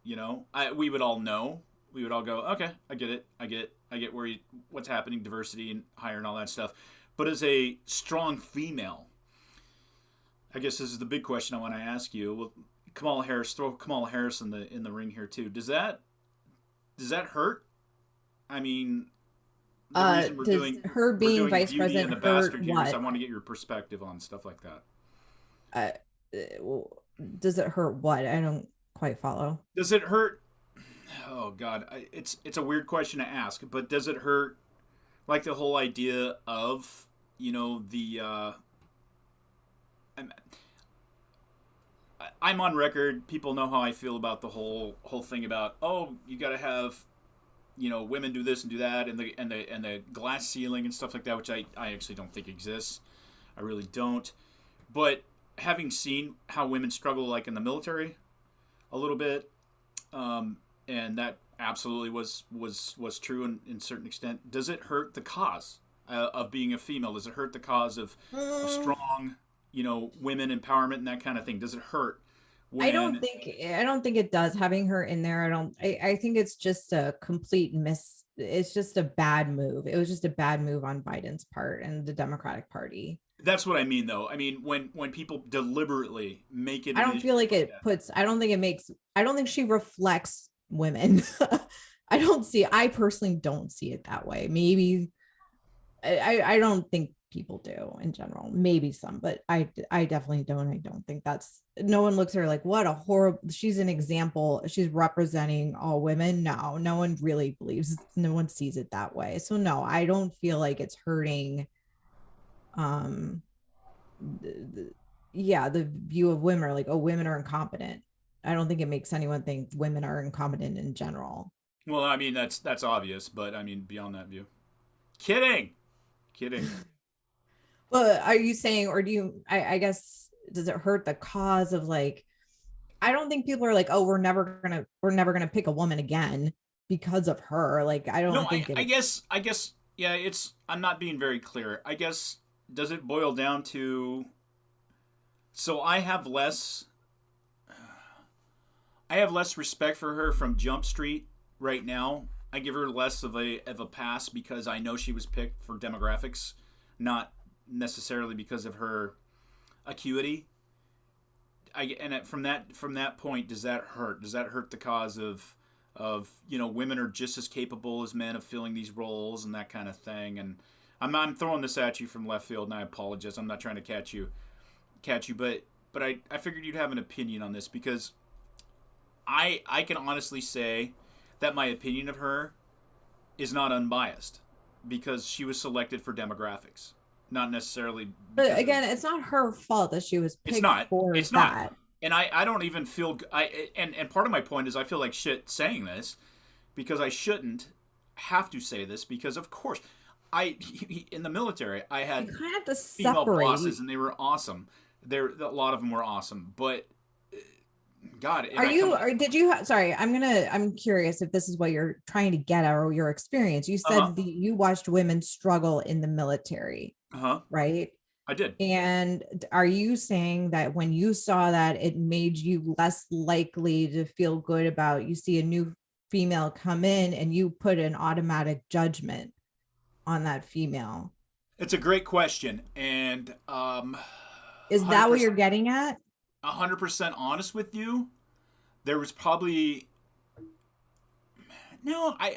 You know, we would all know. We would all go, okay, I get it. I get what's happening, diversity and hire and all that stuff. But as a strong female, I guess this is the big question I want to ask you. Well, throw Kamala Harris in the ring here too. Does that hurt? I mean, the reason we're doing her being vice Beauty president and the hurt Bastard what? Years, I want to get your perspective on stuff like that. Does it hurt what? I don't quite follow. Does it hurt? Oh God, it's a weird question to ask, but does it hurt? Like the whole idea of, you know, I'm on record. People know how I feel about the whole thing about, oh, you got to have, you know, women do this and do that, and the glass ceiling and stuff like that, which I actually don't think exists. I really don't. But having seen how women struggle, like in the military, a little bit, and that absolutely was true in certain extent. Does it hurt the cause of being a female? Does it hurt the cause of strong, you know, women empowerment and that kind of thing? Does it hurt? I don't think it does, having her in there. I think it's just a complete it's just a bad move. It was just a bad move on Biden's part and the Democratic Party. That's what I mean, though. I mean, when people deliberately make it, I don't feel like it puts. I don't think she reflects women. I personally don't see it that way. Maybe I don't think people do in general. Maybe some, but I definitely don't. I don't think no one looks at her like, what a horrible, she's an example. She's representing all women. No one really believes, no one sees it that way. So no, I don't feel like it's hurting the view of women, like, oh, women are incompetent. I don't think it makes anyone think women are incompetent in general. Well, I mean, that's obvious, but I mean, beyond that view. Kidding. Well, are you saying, or do you, I guess, does it hurt the cause of, like, I don't think people are like, oh, we're never gonna pick a woman again because of her. Like, I don't think I guess, yeah, I'm not being very clear. I guess, does it boil down to, so I have less respect for her from Jump Street right now. I give her less of a pass because I know she was picked for demographics, not necessarily because of her acuity. From that point, does that hurt? Does that hurt the cause of you know, women are just as capable as men of filling these roles and that kind of thing? And I'm throwing this at you from left field, and I apologize. I'm not trying to catch you, but I figured you'd have an opinion on this, because I can honestly say that my opinion of her is not unbiased, because she was selected for demographics, not necessarily. But again, it's not her fault that she was picked for that. Not. And I don't even feel and part of my point is I feel like shit saying this, because I shouldn't have to say this, because of course in the military I had female bosses and they were awesome. A lot of them were awesome, but God, I'm curious if this is what you're trying to get at, or your experience. You said that you watched women struggle in the military, right? I did. And are you saying that when you saw that, it made you less likely to feel good about, you see a new female come in and you put an automatic judgment on that female? It's a great question. And is that what you're getting at? 100% honest with you, there was probably I'm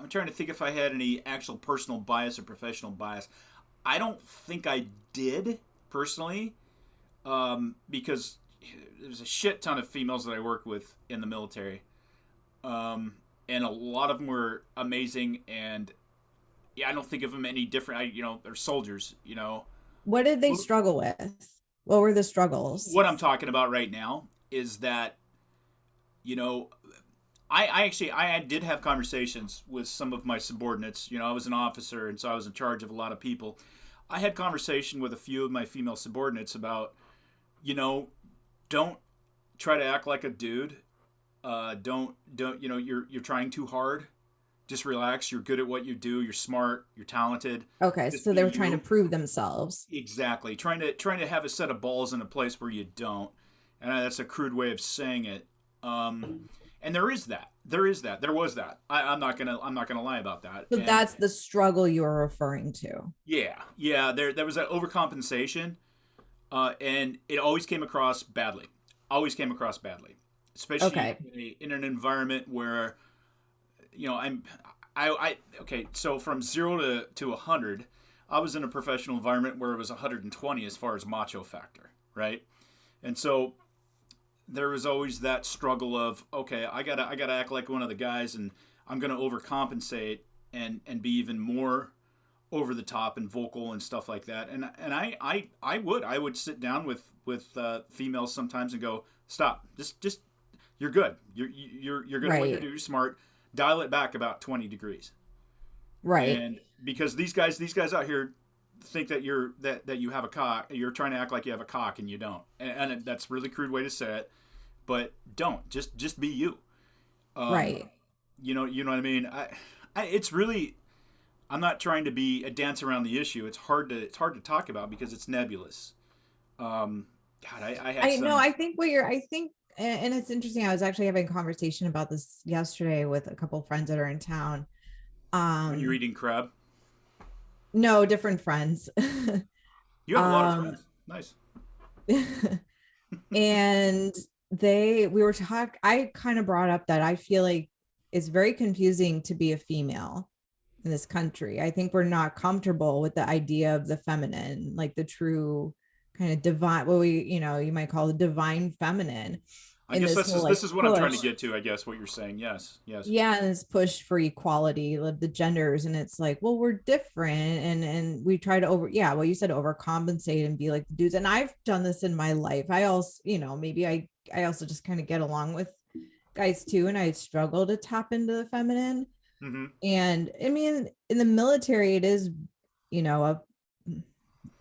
trying to think if I had any actual personal bias or professional bias. I don't think I did personally. because there's a shit ton of females that I work with in the military, and a lot of them were amazing. And yeah, I don't think of them any different. They're soldiers. What did they struggle with? What were the struggles? What I'm talking about right now is that, I did have conversations with some of my subordinates. I was an officer, and so I was in charge of a lot of people. I had conversation with a few of my female subordinates about, don't try to act like a dude. Don't you're trying too hard. Just relax. You're good at what you do. You're smart. You're talented. Okay, so they were trying to prove themselves. Exactly. Trying to have a set of balls in a place where you don't. And that's a crude way of saying it. And there is that. There was that. I'm not gonna lie about that. So that's the struggle you were referring to. Yeah. There was that overcompensation, and it always came across badly. Especially in an environment where, okay. So from 0 to 100, I was in a professional environment where it was 120 as far as macho factor, right? And so there was always that struggle of, okay, I gotta act like one of the guys, and I'm gonna overcompensate and be even more over the top and vocal and stuff like that. And I would sit down with females sometimes and go, stop, just you're good, you're good at what you do, you're smart, dial it back about 20 degrees, right? And because these guys out here think that you have a cock, you're trying to act like you have a cock, and you don't, and that's a really crude way to say it. But don't just be you, right? You know what I mean. It's really, I'm not trying to be a dance around the issue. It's hard to talk about because it's nebulous. God, I think, and it's interesting. I was actually having a conversation about this yesterday with a couple of friends that are in town. When you're eating crab. No, different friends. You have a lot of friends. Nice. And I kind of brought up that I feel like it's very confusing to be a female in this country. I think we're not comfortable with the idea of the feminine, like the true kind of divine, what you might call the divine feminine. I guess this is what I'm trying to get to, I guess, what you're saying. Yes. Yeah, and this push for equality of the genders, and it's like, well, we're different, and we try to you said, overcompensate and be like the dudes. And I've done this in my life. I also, maybe I also just kind of get along with guys too, and I struggle to tap into the feminine. Mm-hmm. And I mean, in the military, it is, a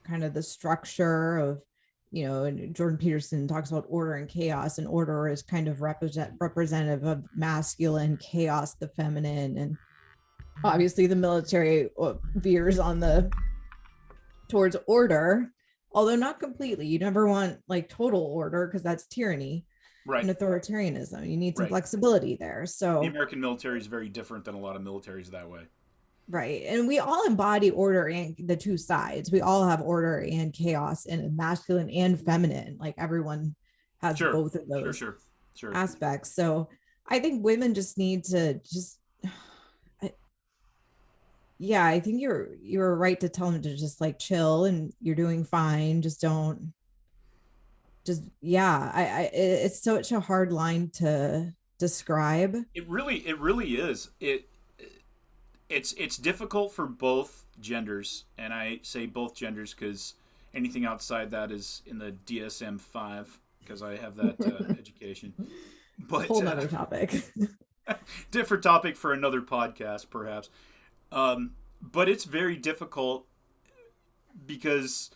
kind of the structure of, and Jordan Peterson talks about order and chaos, and order is kind of representative of masculine, chaos the feminine. And obviously the military veers towards order, although not completely. You never want like total order, because that's tyranny, right, and authoritarianism. You need some flexibility there. So the American military is very different than a lot of militaries that way. Right. And we all embody order and the two sides. We all have order and chaos, and masculine and feminine. Like everyone has both of those sure. aspects. So I think women just need to I think you're right to tell them to just like chill, and you're doing fine. It's such a hard line to describe. It really is. It's difficult for both genders, and I say both genders because anything outside that is in the DSM-5, because I have that education. But whole other topic. Different topic for another podcast, perhaps. But it's very difficult because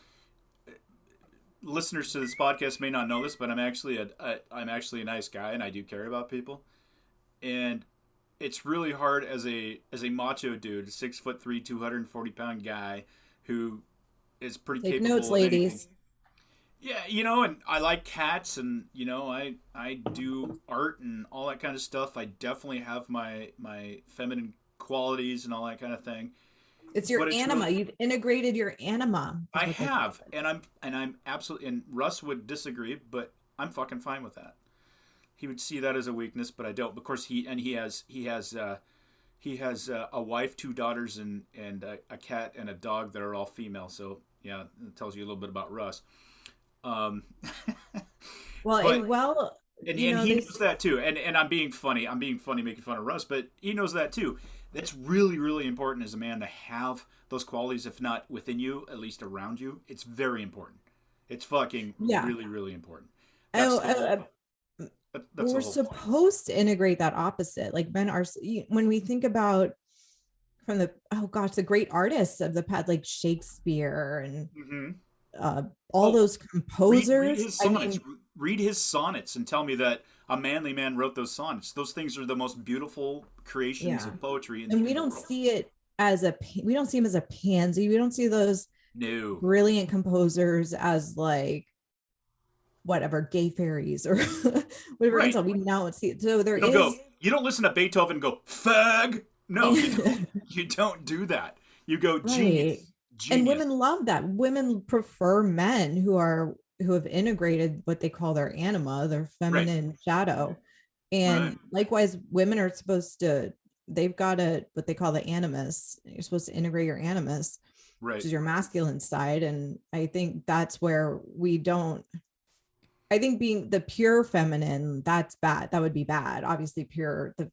listeners to this podcast may not know this, but I'm actually a nice guy, and I do care about people, and it's really hard as a macho dude, 6'3", 240-pound guy who is pretty capable. Take notes, ladies. Yeah, and I like cats, and I do art and all that kind of stuff. I definitely have my feminine qualities and all that kind of thing. It's your anima. You've integrated your anima. I have, and I'm absolutely. And Russ would disagree, but I'm fucking fine with that. He would see that as a weakness, but I don't. Of course, he has a wife, 2 daughters, and a cat and a dog that are all female. So yeah, it tells you a little bit about Russ. Um, Well, but and well, and you know, he this knows that too. And I'm being funny. I'm being funny, making fun of Russ, but he knows that too. That's really, really important as a man to have those qualities, if not within you, at least around you. It's very important. It's fucking yeah. really, really important. That's Oh, the whole. That's the we're whole point. supposed to integrate that opposite. Like men are, when we think about from the oh gosh, the great artists of the past, like Shakespeare and Mm-hmm. uh, all Oh, those read composers. his I sonnets. mean, Read his sonnets and tell me that a manly man wrote those sonnets. Those things are the most beautiful creations yeah, of poetry and we in the don't world. see it as we don't see him as a pansy. We don't see those No. brilliant composers as like whatever gay fairies or whatever Right. insult we now see it. So there You don't go. is You don't listen to Beethoven and go fag. No, you don't. You don't do that. You go right. genius, And genius. women love that. Women prefer men who have integrated what they call their anima, their Right, feminine shadow. right, And likewise, women are supposed to, they've got a what they call the animus. You're supposed to integrate your animus, which right. is your masculine side. And I think that's where we don't. I think being the pure feminine, that's bad. That would be bad. Obviously, pure, the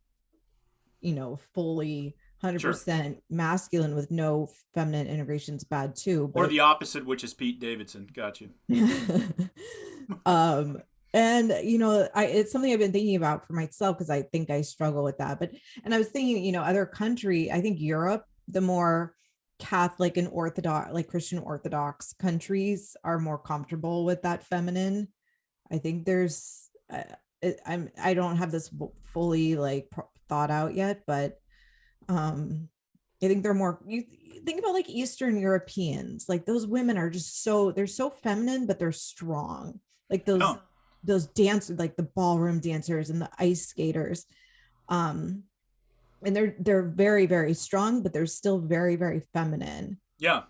fully Sure. 100% masculine with no feminine integration is bad too. Or But the opposite, which is Pete Davidson. Got you. um and it's something I've been thinking about for myself because I think I struggle with that. But and I was thinking, other country, I think Europe, the more Catholic and Orthodox, like Christian Orthodox countries are more comfortable with that feminine. I think there's I don't have this fully like thought out yet, but I think they're more, you think about like Eastern Europeans, like those women are just they're so feminine, but they're strong. Like No. those dancers, like the ballroom dancers and the ice skaters. Um, and they're very, very strong, but they're still very, very feminine. Yeah.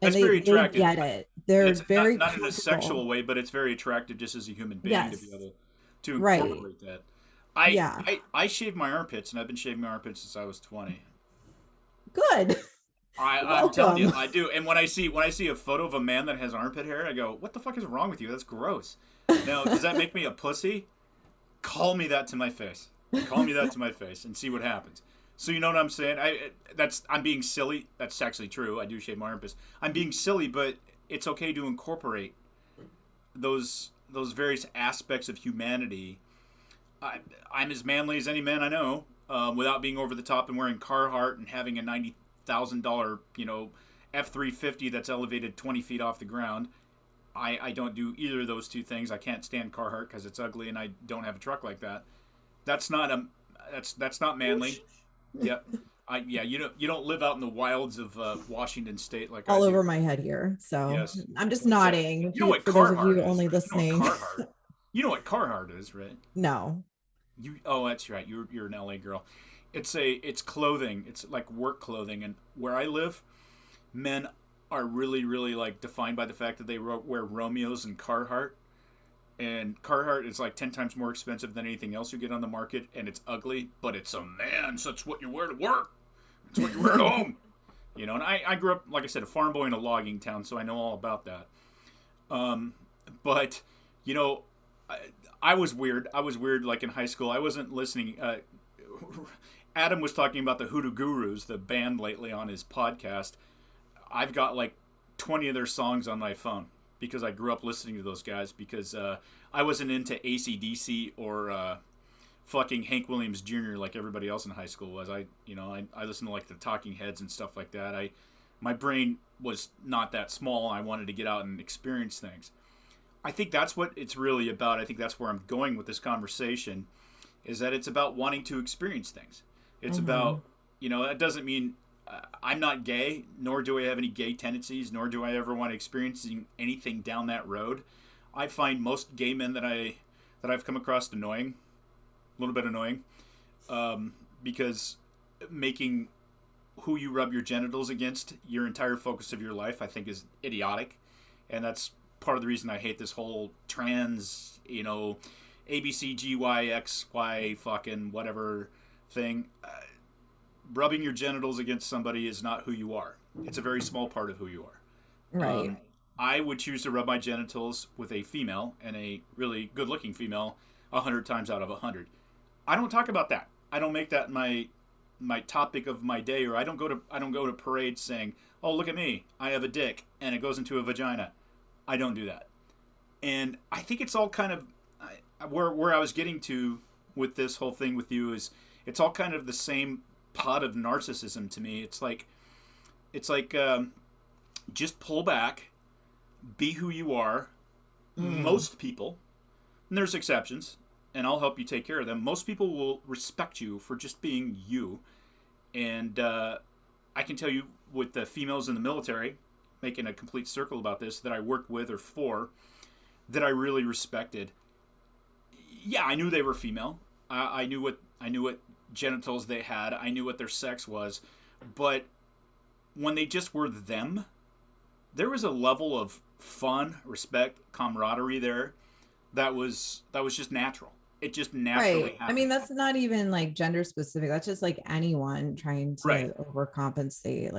And That's very they attractive. get it. They're It's very not in a sexual comfortable. way, but it's very attractive just as a human being to be Yes. able to Right. incorporate that. I, Yeah. I shave my armpits, and I've been shaving my armpits since I was 20. Good. I'm telling you, Welcome. I do. And when I see a photo of a man that has armpit hair, I go, "What the fuck is wrong with you? That's gross." Now, does that make me a pussy? Call me that to my face. Call me that to my face, and see what happens. So you know what I'm saying? I'm being silly. That's actually true. I do shave my armpits. I'm being silly, but it's okay to incorporate those various aspects of humanity. I'm as manly as any man I know, without being over the top and wearing Carhartt and having a $90,000 F-350 that's elevated 20 feet off the ground. I don't do either of those two things. I can't stand Carhartt because it's ugly, and I don't have a truck like that. That's not that's not manly. Yeah, you don't live out in the wilds of Washington State like I All do. over my head here. So Yes, I'm just but nodding you know what for those of Carhartt you is, only right? listening. You know what Carhartt is, right? No. That's right. You're an LA girl. It's clothing. It's like work clothing, and where I live, men are really, really like defined by the fact that they wear Romeos and Carhartt. And Carhartt is like 10 times more expensive than anything else you get on the market, and it's ugly, but it's a man, so it's what you wear to work. It's what you wear at home. And I grew up, like I said, a farm boy in a logging town, so I know all about that. But, you know, I was weird. I was weird like in high school. I wasn't listening. Adam was talking about the Hoodoo Gurus, the band lately on his podcast. I've got like 20 of their songs on my phone because I grew up listening to those guys because I wasn't into AC/DC or fucking Hank Williams Jr. like everybody else in high school was. I listened to like the Talking Heads and stuff like that. My brain was not that small. I wanted to get out and experience things. I think that's what it's really about. I think that's where I'm going with this conversation, is that it's about wanting to experience things. It's about, that doesn't mean I'm not gay, nor do I have any gay tendencies, nor do I ever want to experience anything down that road. I find most gay men that I've come across annoying, a little bit annoying, because making who you rub your genitals against your entire focus of your life, I think, is idiotic, and that's part of the reason I hate this whole trans, ABCGYXY fucking whatever thing. Rubbing your genitals against somebody is not who you are. It's a very small part of who you are. Right. I would choose to rub my genitals with a female, and a really good-looking female, 100 times out of 100. I don't talk about that. I don't make that my topic of my day, or I don't go to parades saying, "Oh, look at me, I have a dick and it goes into a vagina." I don't do that. And I think it's all kind of where I was getting to with this whole thing with you is it's all kind of the same pot of narcissism to me. It's like just pull back, be who you are. Most people, and there's exceptions, and I'll help you take care of them. Most people will respect you for just being you. And I can tell you with the females in the military, making a complete circle about this, that I worked with or for, that I really respected. Yeah, I knew they were female. I knew what genitals they had. I knew what their sex was. But when they just were them, there was a level of fun, respect, camaraderie there that was just natural. It just naturally happened. I mean, that's not even like gender specific. That's just like anyone trying to Right. overcompensate.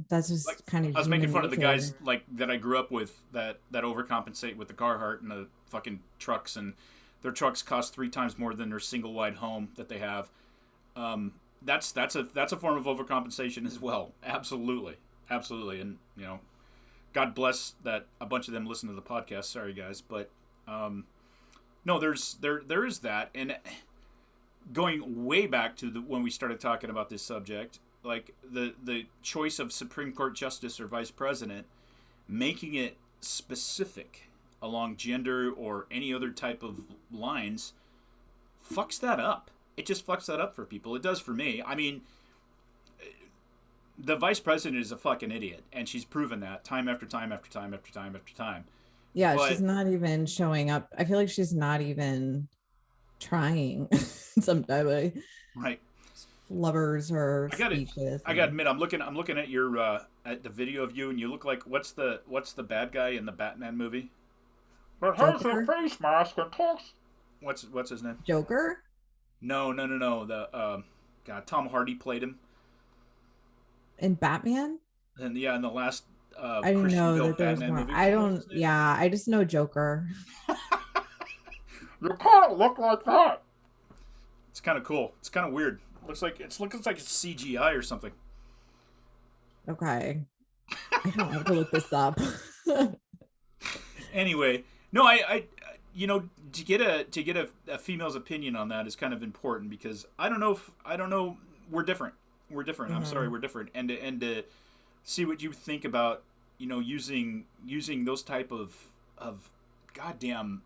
That's just Like, kind of. I was making fun of the guys nature. like that I grew up with that overcompensate with the Carhartt and the fucking trucks, and their trucks cost 3 times more than their single wide home that they have. That's a form of overcompensation as well. Absolutely, absolutely, and God bless that a bunch of them listen to the podcast. Sorry guys, but no, there is that, and going way back to when we started talking about this subject, like the choice of Supreme Court justice or vice president, making it specific along gender or any other type of lines, fucks that up. It just fucks that up for people. It does for me. I mean, the vice president is a fucking idiot, and she's proven that time after time after time after time after time. Yeah, But she's not even showing up. I feel like she's not even trying. Sometimes right, lovers or I gotta speeches. I gotta admit, I'm looking at your at the video of you, and you look like what's the bad guy in the Batman movie? But has a Joker? face mask and talks. What's his name? Joker No. The God, Tom Hardy played him, and Batman. and yeah, in the last I didn't Christian know Bale that there's Batman more. movie. I What's don't. his name? Yeah, I just know Joker. You can't look like that. It's kind of cool. It's kind of weird. Looks like it's CGI or something. Okay, I don't have to look this up. Anyway, no, I to get a female's opinion on that is kind of important, because I don't know, we're different. I'm sorry, we're different, and to see what you think about using those type of goddamn,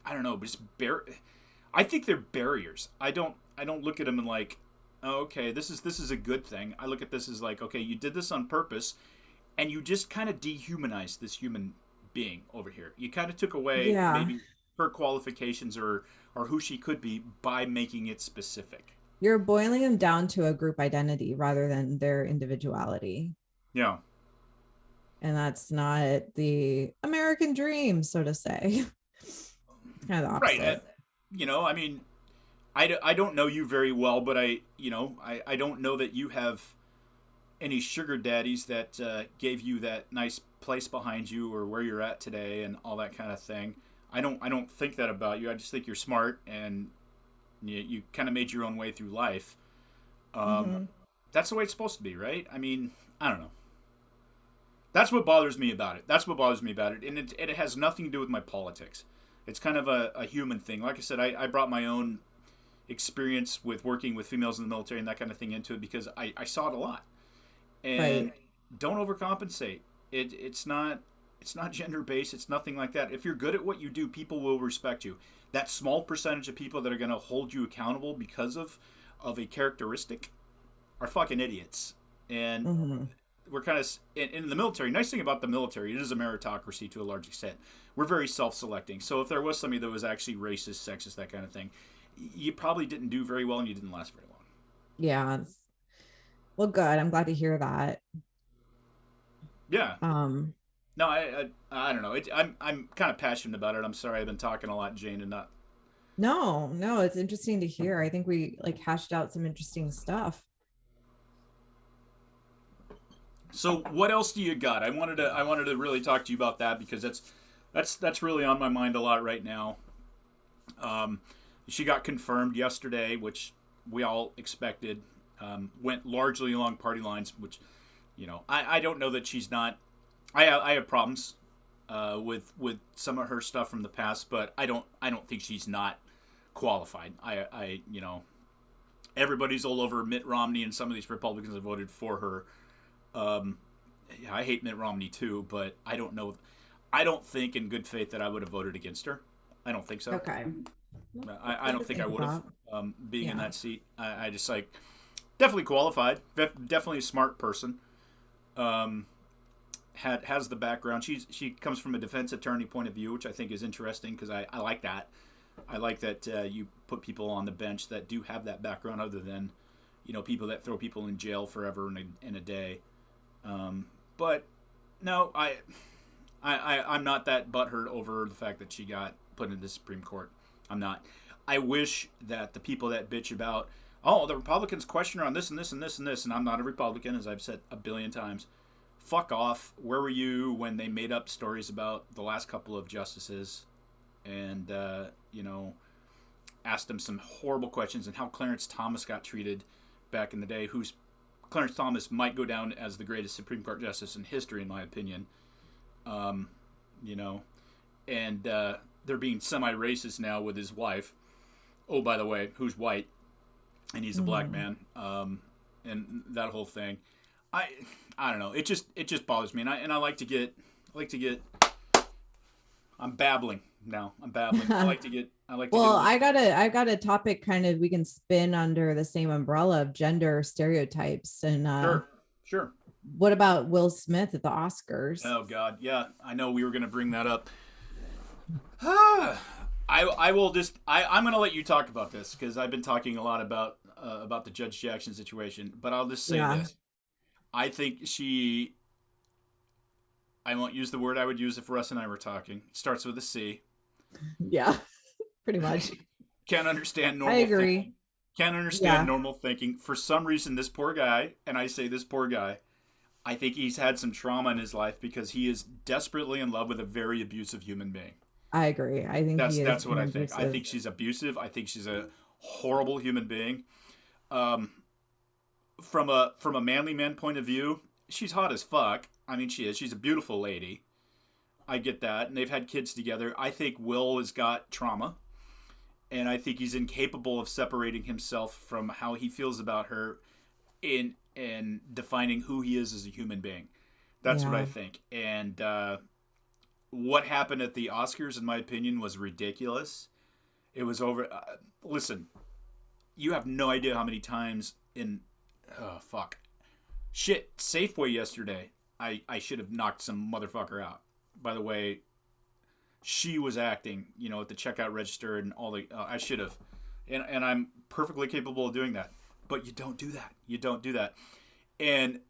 I don't know, just I think they're barriers. I don't look at them and like, oh, okay, this is a good thing. I look at this as like, okay, you did this on purpose, and you just kind of dehumanized this human being over here. You kind of took away maybe her qualifications or who she could be by making it specific. You're boiling them down to a group identity rather than their individuality. Yeah. And that's not the American dream, so to say. It's kind of the opposite. Right. I mean, I don't know you very well, but I don't know that you have any sugar daddies that gave you that nice place behind you or where you're at today and all that kind of thing. I don't think that about you. I just think you're smart, and you kind of made your own way through life. That's the way it's supposed to be, right? I mean, I don't know. That's what bothers me about it. And it has nothing to do with my politics. It's kind of a human thing. Like I said, I brought my own experience with working with females in the military and that kind of thing into it, because I saw it a lot. And don't overcompensate. It's not gender based. It's nothing like that. If you're good at what you do, people will respect you. That small percentage of people that are going to hold you accountable because of a characteristic are fucking idiots. And we're kind of in the military. Nice thing about the military, it is a meritocracy to a large extent. We're very self-selecting. So if there was somebody that was actually racist, sexist, that kind of thing, you probably didn't do very well, and you didn't last very long. Yeah. Well, good. I'm glad to hear that. Yeah. No, I don't know. I'm kind of passionate about it. I'm sorry I've been talking a lot, Jane, and not. No, it's interesting to hear. I think we hashed out some interesting stuff. So what else do you got? I wanted to really talk to you about that because that's really on my mind a lot right now. Um, she got confirmed yesterday, which we all expected. Went largely along party lines, which I don't know that she's not. I have problems with some of her stuff from the past, but I don't think she's not qualified. Everybody's all over Mitt Romney, and some of these Republicans have voted for her. Yeah, I hate Mitt Romney too, but I don't know. I don't think in good faith that I would have voted against her. I don't think so. Okay. I don't think I would have, being in Yeah. that seat. I just definitely qualified, definitely a smart person. Has the background. She comes from a defense attorney point of view, which I think is interesting because I like that. I like that you put people on the bench that do have that background, other than people that throw people in jail forever in a day. But no, I'm not that butthurt over the fact that she got put into the Supreme Court. I'm not. I wish that the people that bitch about, oh, the Republicans question her on this and this and this and this, and I'm not a Republican, as I've said a billion times. Fuck off. Where were you when they made up stories about the last couple of justices and, asked them some horrible questions and how Clarence Thomas got treated back in the day, Clarence Thomas might go down as the greatest Supreme Court justice in history, in my opinion. And they're being semi-racist now with his wife. Oh, by the way, who's white, and he's a black man, and that whole thing. I don't know. It just bothers me, and I like to get. I'm babbling now. I like to get. Well, I got a topic kind of we can spin under the same umbrella of gender stereotypes, and Sure. What about Will Smith at the Oscars? Oh God, yeah, I know we were going to bring that up. I will just. I'm going to let you talk about this because I've been talking a lot about the Judge Jackson situation. But I'll just say this: I think she. I won't use the word I would use if Russ and I were talking. It starts with a C. Yeah, pretty much. Can't understand normal. I agree. Thinking. Can't understand normal thinking. For some reason, this poor guy, and I say this poor guy, I think he's had some trauma in his life because he is desperately in love with a very abusive human being. I agree. I think that's what I think. I think she's abusive. I think she's a horrible human being. From a manly man point of view, she's hot as fuck. I mean, she is. She's a beautiful lady. I get that, and they've had kids together. I think Will has got trauma, and I think he's incapable of separating himself from how he feels about her in defining who he is as a human being. That's what I think. And what happened at the Oscars, in my opinion, was ridiculous. It was over. Listen, you have no idea how many times Safeway yesterday, I should have knocked some motherfucker out. By the way, she was acting, at the checkout register and all the. I should have, and I'm perfectly capable of doing that. But you don't do that. You don't do that. And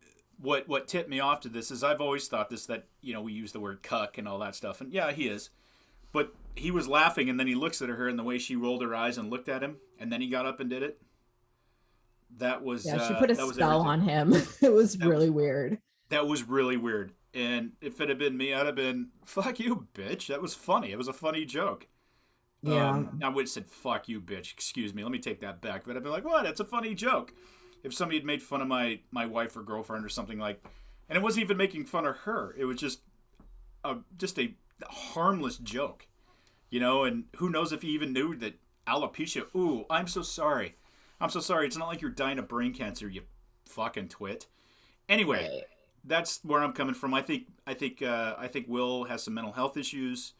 what tipped me off to this is I've always thought this, that we use the word cuck and all that stuff, and yeah, he is. But he was laughing, and then he looks at her, and the way she rolled her eyes and looked at him, and then he got up and did it. That was she put a spell on him. It was really weird. That was really weird. And if it had been me, I'd have been, fuck you, bitch. That was funny. It was a funny joke. Yeah. I would have said, fuck you, bitch. Excuse me. Let me take that back. But I'd be like, what? It's a funny joke. If somebody had made fun of my wife or girlfriend or something and it wasn't even making fun of her. It was just a harmless joke, and who knows if he even knew that alopecia. Ooh, I'm so sorry. It's not like you're dying of brain cancer, you fucking twit. Anyway, that's where I'm coming from. I think Will has some mental health issues.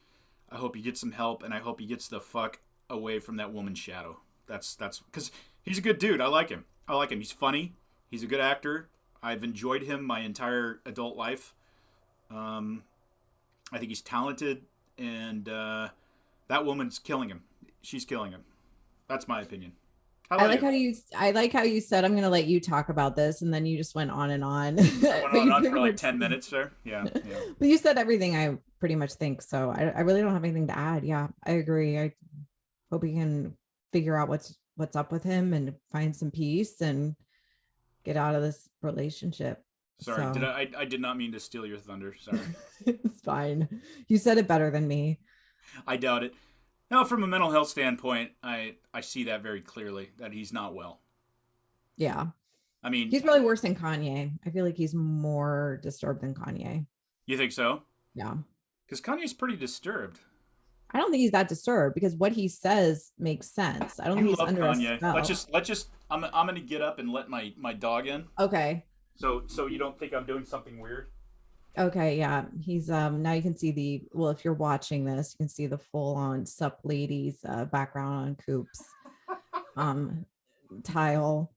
I hope he gets some help, and I hope he gets the fuck away from that woman's shadow. That's because he's a good dude. I like him. He's funny. He's a good actor. I've enjoyed him my entire adult life. I think he's talented, and that woman's killing him. She's killing him. That's my opinion. I like how you said, I'm going to let you talk about this, and then you just went on and on. I went on for like 10 minutes there. Yeah. But you said everything I pretty much think, so I really don't have anything to add. Yeah, I agree. I hope we can figure out what's up with him and find some peace and get out of this relationship. Sorry, So I did not mean to steal your thunder. Sorry. it's fine. You said it better than me. I doubt it. Now, from a mental health standpoint, I see that very clearly, that he's not well. Yeah. I mean, He's probably worse than Kanye. I feel like he's more disturbed than Kanye. you think so? Yeah. Because Kanye's pretty disturbed. I don't think he's that disturbed because what he says makes sense. I don't I think he's love under Kanye. a spell. Let's just. I'm gonna get up and let my dog in. Okay. So you don't think I'm doing something weird? Okay, yeah. He's now you can see if you're watching this, you can see the full on sup ladies background on Koop's tile.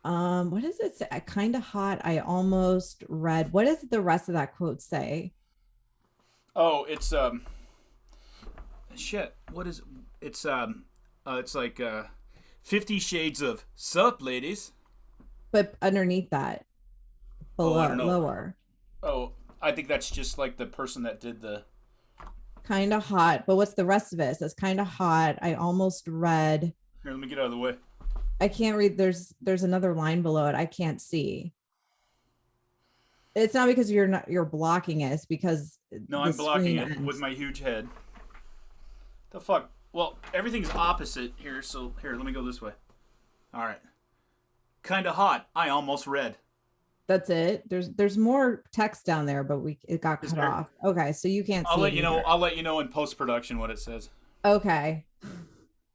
What does it say? Kind of hot. I almost read. What does the rest of that quote say? Oh, it's shit. What is it's like 50 shades of sup, ladies. But underneath that, below, I don't know. lower. Oh, I think that's just like the person that did the Kind of hot. But what's the rest of it? It says kind of hot. I almost read. Here, let me get out of the way. I can't read. There's another line below it. I can't see. It's not because you're blocking it. It's because No, I'm blocking it with my huge head. The fuck? Well, everything's opposite here, so here, let me go this way. All right. Kinda hot. I almost read. That's it. There's more text down there, but it got cut off. Okay, so you can't see. I'll let you know. I'll let you know in post production what it says. Okay.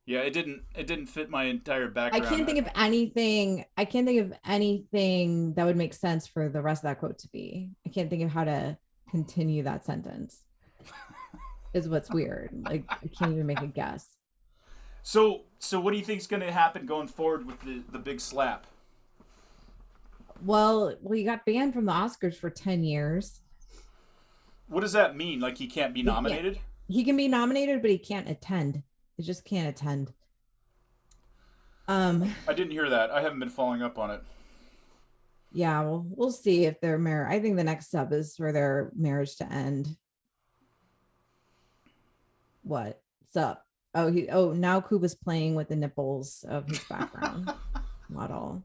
Yeah, it didn't fit my entire background. I can't think of anything. I can't think of anything that would make sense for the rest of that quote to be. I can't think of how to continue that sentence. Is what's weird. Like I can't even make a guess. So what do you think's going to happen going forward with the big slap? Well, he got banned from the Oscars for 10 years. What does that mean? Like he can't be nominated? He can be nominated, but he can't attend. He just can't attend. I didn't hear that. I haven't been following up on it. Yeah, well, we'll see if their marriage. I think the next step is for their marriage to end. What's up? Now Koop is playing with the nipples of his background model.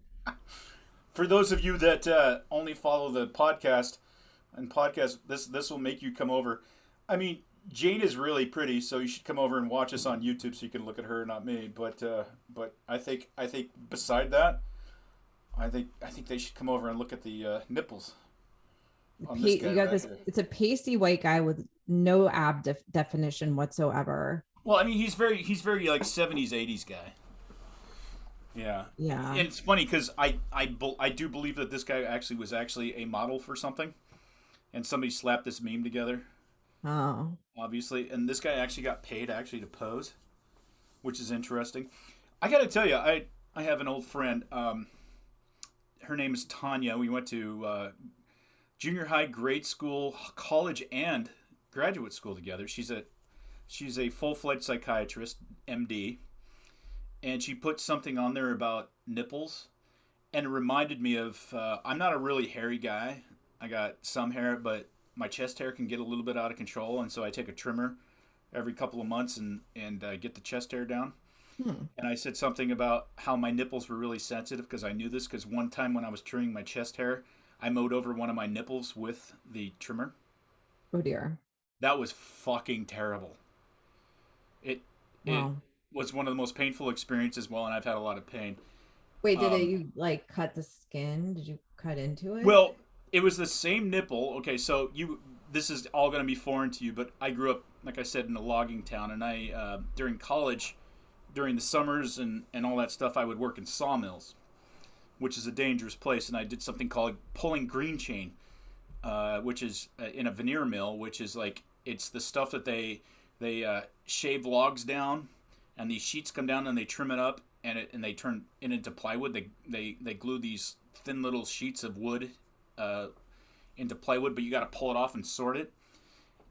For those of you that only follow the podcast, this will make you come over. I mean, Jane is really pretty, so you should come over and watch us on YouTube so you can look at her, not me. But I think beside that, I think they should come over and look at the nipples. On this guy right here. It's a pasty white guy with no ab definition whatsoever. Well, I mean, he's very like 70s, 80s guy. Yeah. Yeah. And it's funny because I do believe that this guy was actually a model for something, and somebody slapped this meme together. Oh. Obviously, and this guy actually got paid to pose, which is interesting. I got to tell you, I have an old friend. Her name is Tanya. We went to junior high, grade school, college, and graduate school together. She's a full-fledged psychiatrist, MD. And she put something on there about nipples, and it reminded me of I'm not a really hairy guy. I got some hair, but my chest hair can get a little bit out of control, and so I take a trimmer every couple of months and get the chest hair down. And I said something about how my nipples were really sensitive because I knew this because one time when I was trimming my chest hair, I mowed over one of my nipples with the trimmer. Oh dear. That was fucking terrible. It was one of the most painful experiences. Well, and I've had a lot of pain. Wait, you like cut the skin? Did you cut into it? Well, it was the same nipple. Okay, so this is all going to be foreign to you, but I grew up, like I said, in a logging town, and I during college, during the summers and all that stuff, I would work in sawmills, which is a dangerous place, and I did something called pulling green chain, which is in a veneer mill, which is like it's the stuff that they shave logs down, and these sheets come down and they trim it up, and they turn it into plywood. They glue these thin little sheets of wood into plywood, but you got to pull it off and sort it.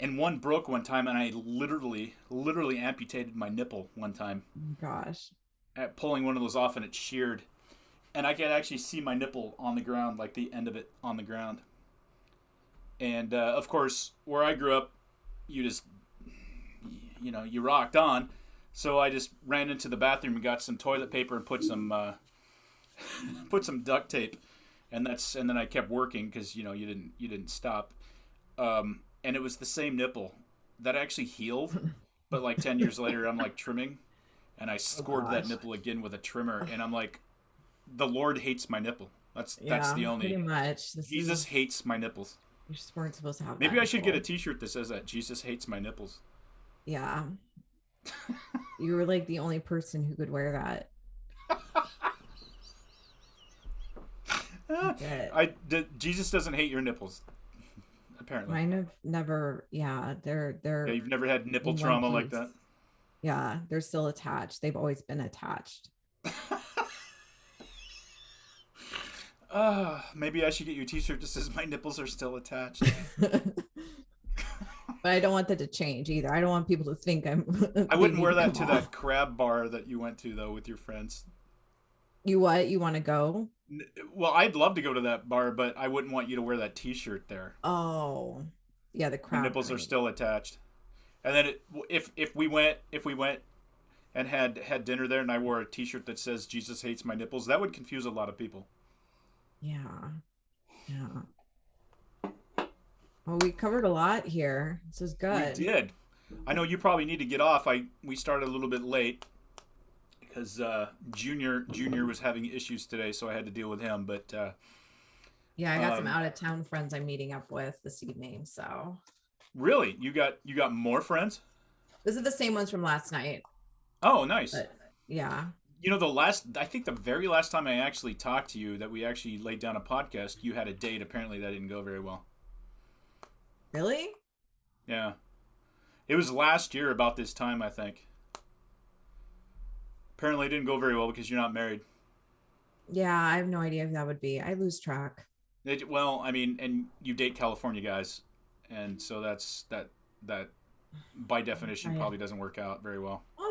And one broke one time, and I literally amputated my nipple one time. Gosh. At pulling one of those off, and it sheared. And I could actually see my nipple on the ground, like the end of it on the ground. And, of course, where I grew up, you just, you rocked on. So I just ran into the bathroom and got some toilet paper and put some duct tape and then I kept working because you didn't stop, and it was the same nipple that actually healed, but like 10 years later I'm like trimming, and I scored that nipple again with a trimmer, and I'm like, the Lord hates my nipple. That's the only. Pretty much. Jesus hates my nipples. You just weren't supposed to have. Maybe I should get a T-shirt that says that Jesus hates my nipples. Yeah. You were like the only person who could wear that. Jesus doesn't hate your nipples. Apparently. Mine have never. Yeah, they're. Yeah, you've never had nipple trauma like that. Yeah, they're still attached. They've always been attached. Maybe I should get you a T-shirt that says my nipples are still attached. But I don't want that to change either. I don't want people to think I'm. I wouldn't wear that to that crab bar that you went to though with your friends. You what? You want to go? Well, I'd love to go to that bar, but I wouldn't want you to wear that T-shirt there. Oh, yeah, the crab. My nipples are still attached. And then if we went and had dinner there, and I wore a T-shirt that says Jesus hates my nipples, that would confuse a lot of people. Yeah. Well, we covered a lot here. This is good. We did. I know you probably need to get off. We started a little bit late because Junior was having issues today, so I had to deal with him. But yeah, I got some out of town friends I'm meeting up with this evening. So really, you got more friends? This is the same ones from last night. Oh, nice. But, yeah. You know, I think the very last time I actually talked to you, that we actually laid down a podcast, you had a date. Apparently, that didn't go very well. Really? Yeah. It was last year about this time, I think. Apparently, it didn't go very well because you're not married. Yeah, I have no idea who that would be. I lose track. Well, I mean, and you date California guys, and so that by definition probably doesn't work out very well. Well,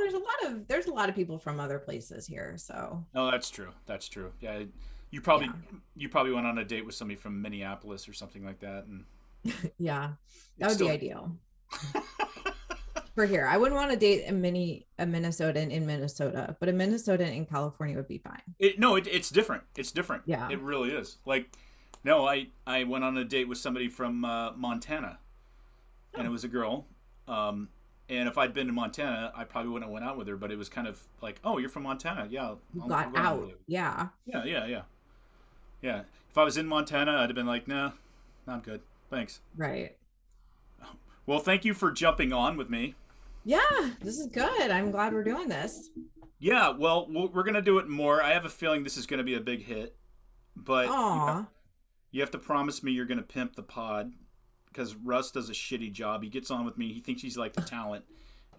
there's a lot of people from other places here, so. No, that's true. Yeah, you probably went on a date with somebody from Minneapolis or something like that, and yeah, that would be ideal. For here, I wouldn't want to date a Minnesotan in Minnesota, but a Minnesotan in California would be fine. It's different. It's different. Yeah, it really is. Like, no, I went on a date with somebody from Montana, and it was a girl. And if I'd been to Montana, I probably wouldn't have went out with her. But it was kind of like, oh, you're from Montana, yeah. You got out, yeah. Yeah. If I was in Montana, I'd have been like, nah, I'm good, thanks. Right. Well, thank you for jumping on with me. Yeah, this is good. I'm glad we're doing this. Yeah, well, we're gonna do it more. I have a feeling this is gonna be a big hit, but you have to promise me you're gonna pimp the pod. Because Russ does a shitty job. He gets on with me. He thinks he's like the talent.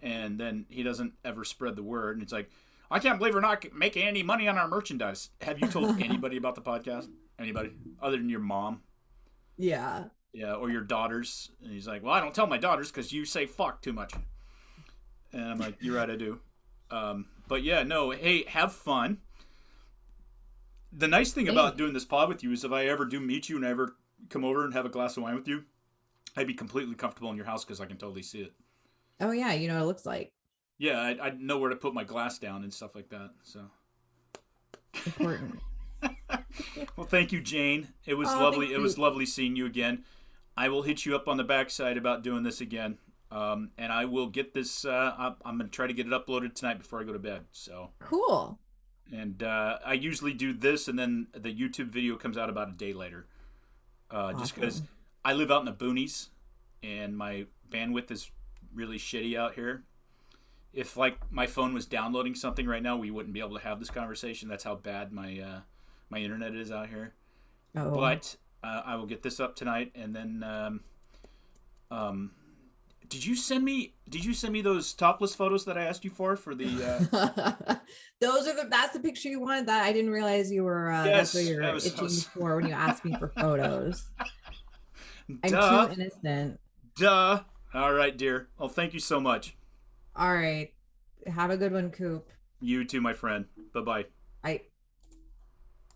And then he doesn't ever spread the word. And it's like, I can't believe we're not making any money on our merchandise. Have you told anybody about the podcast? Anybody? Other than your mom? Yeah. Yeah, or your daughters. And he's like, well, I don't tell my daughters because you say fuck too much. And I'm like, you're right, I do. But yeah, no, hey, have fun. The nice thing about doing this pod with you is if I ever do meet you and I ever come over and have a glass of wine with you, I'd be completely comfortable in your house because I can totally see it. Oh, yeah. You know what it looks like. Yeah, I'd know where to put my glass down and stuff like that. So important. Well, thank you, Jane. It was lovely. It was lovely seeing you again. I will hit you up on the backside about doing this again. And I will get this. I'm going to try to get it uploaded tonight before I go to bed. So cool. And I usually do this, and then the YouTube video comes out about a day later. Just because I live out in the boonies, and my bandwidth is really shitty out here. If like my phone was downloading something right now, we wouldn't be able to have this conversation. That's how bad my internet is out here. Oh. But I will get this up tonight, and then did you send me those topless photos that I asked you for the? That's the picture you wanted. That I didn't realize you were. Yes, that's what you're itching for when you asked me for photos. I'm too innocent. Duh. All right, dear. Well, thank you so much. All right. Have a good one, Koop. You too, my friend. Bye-bye.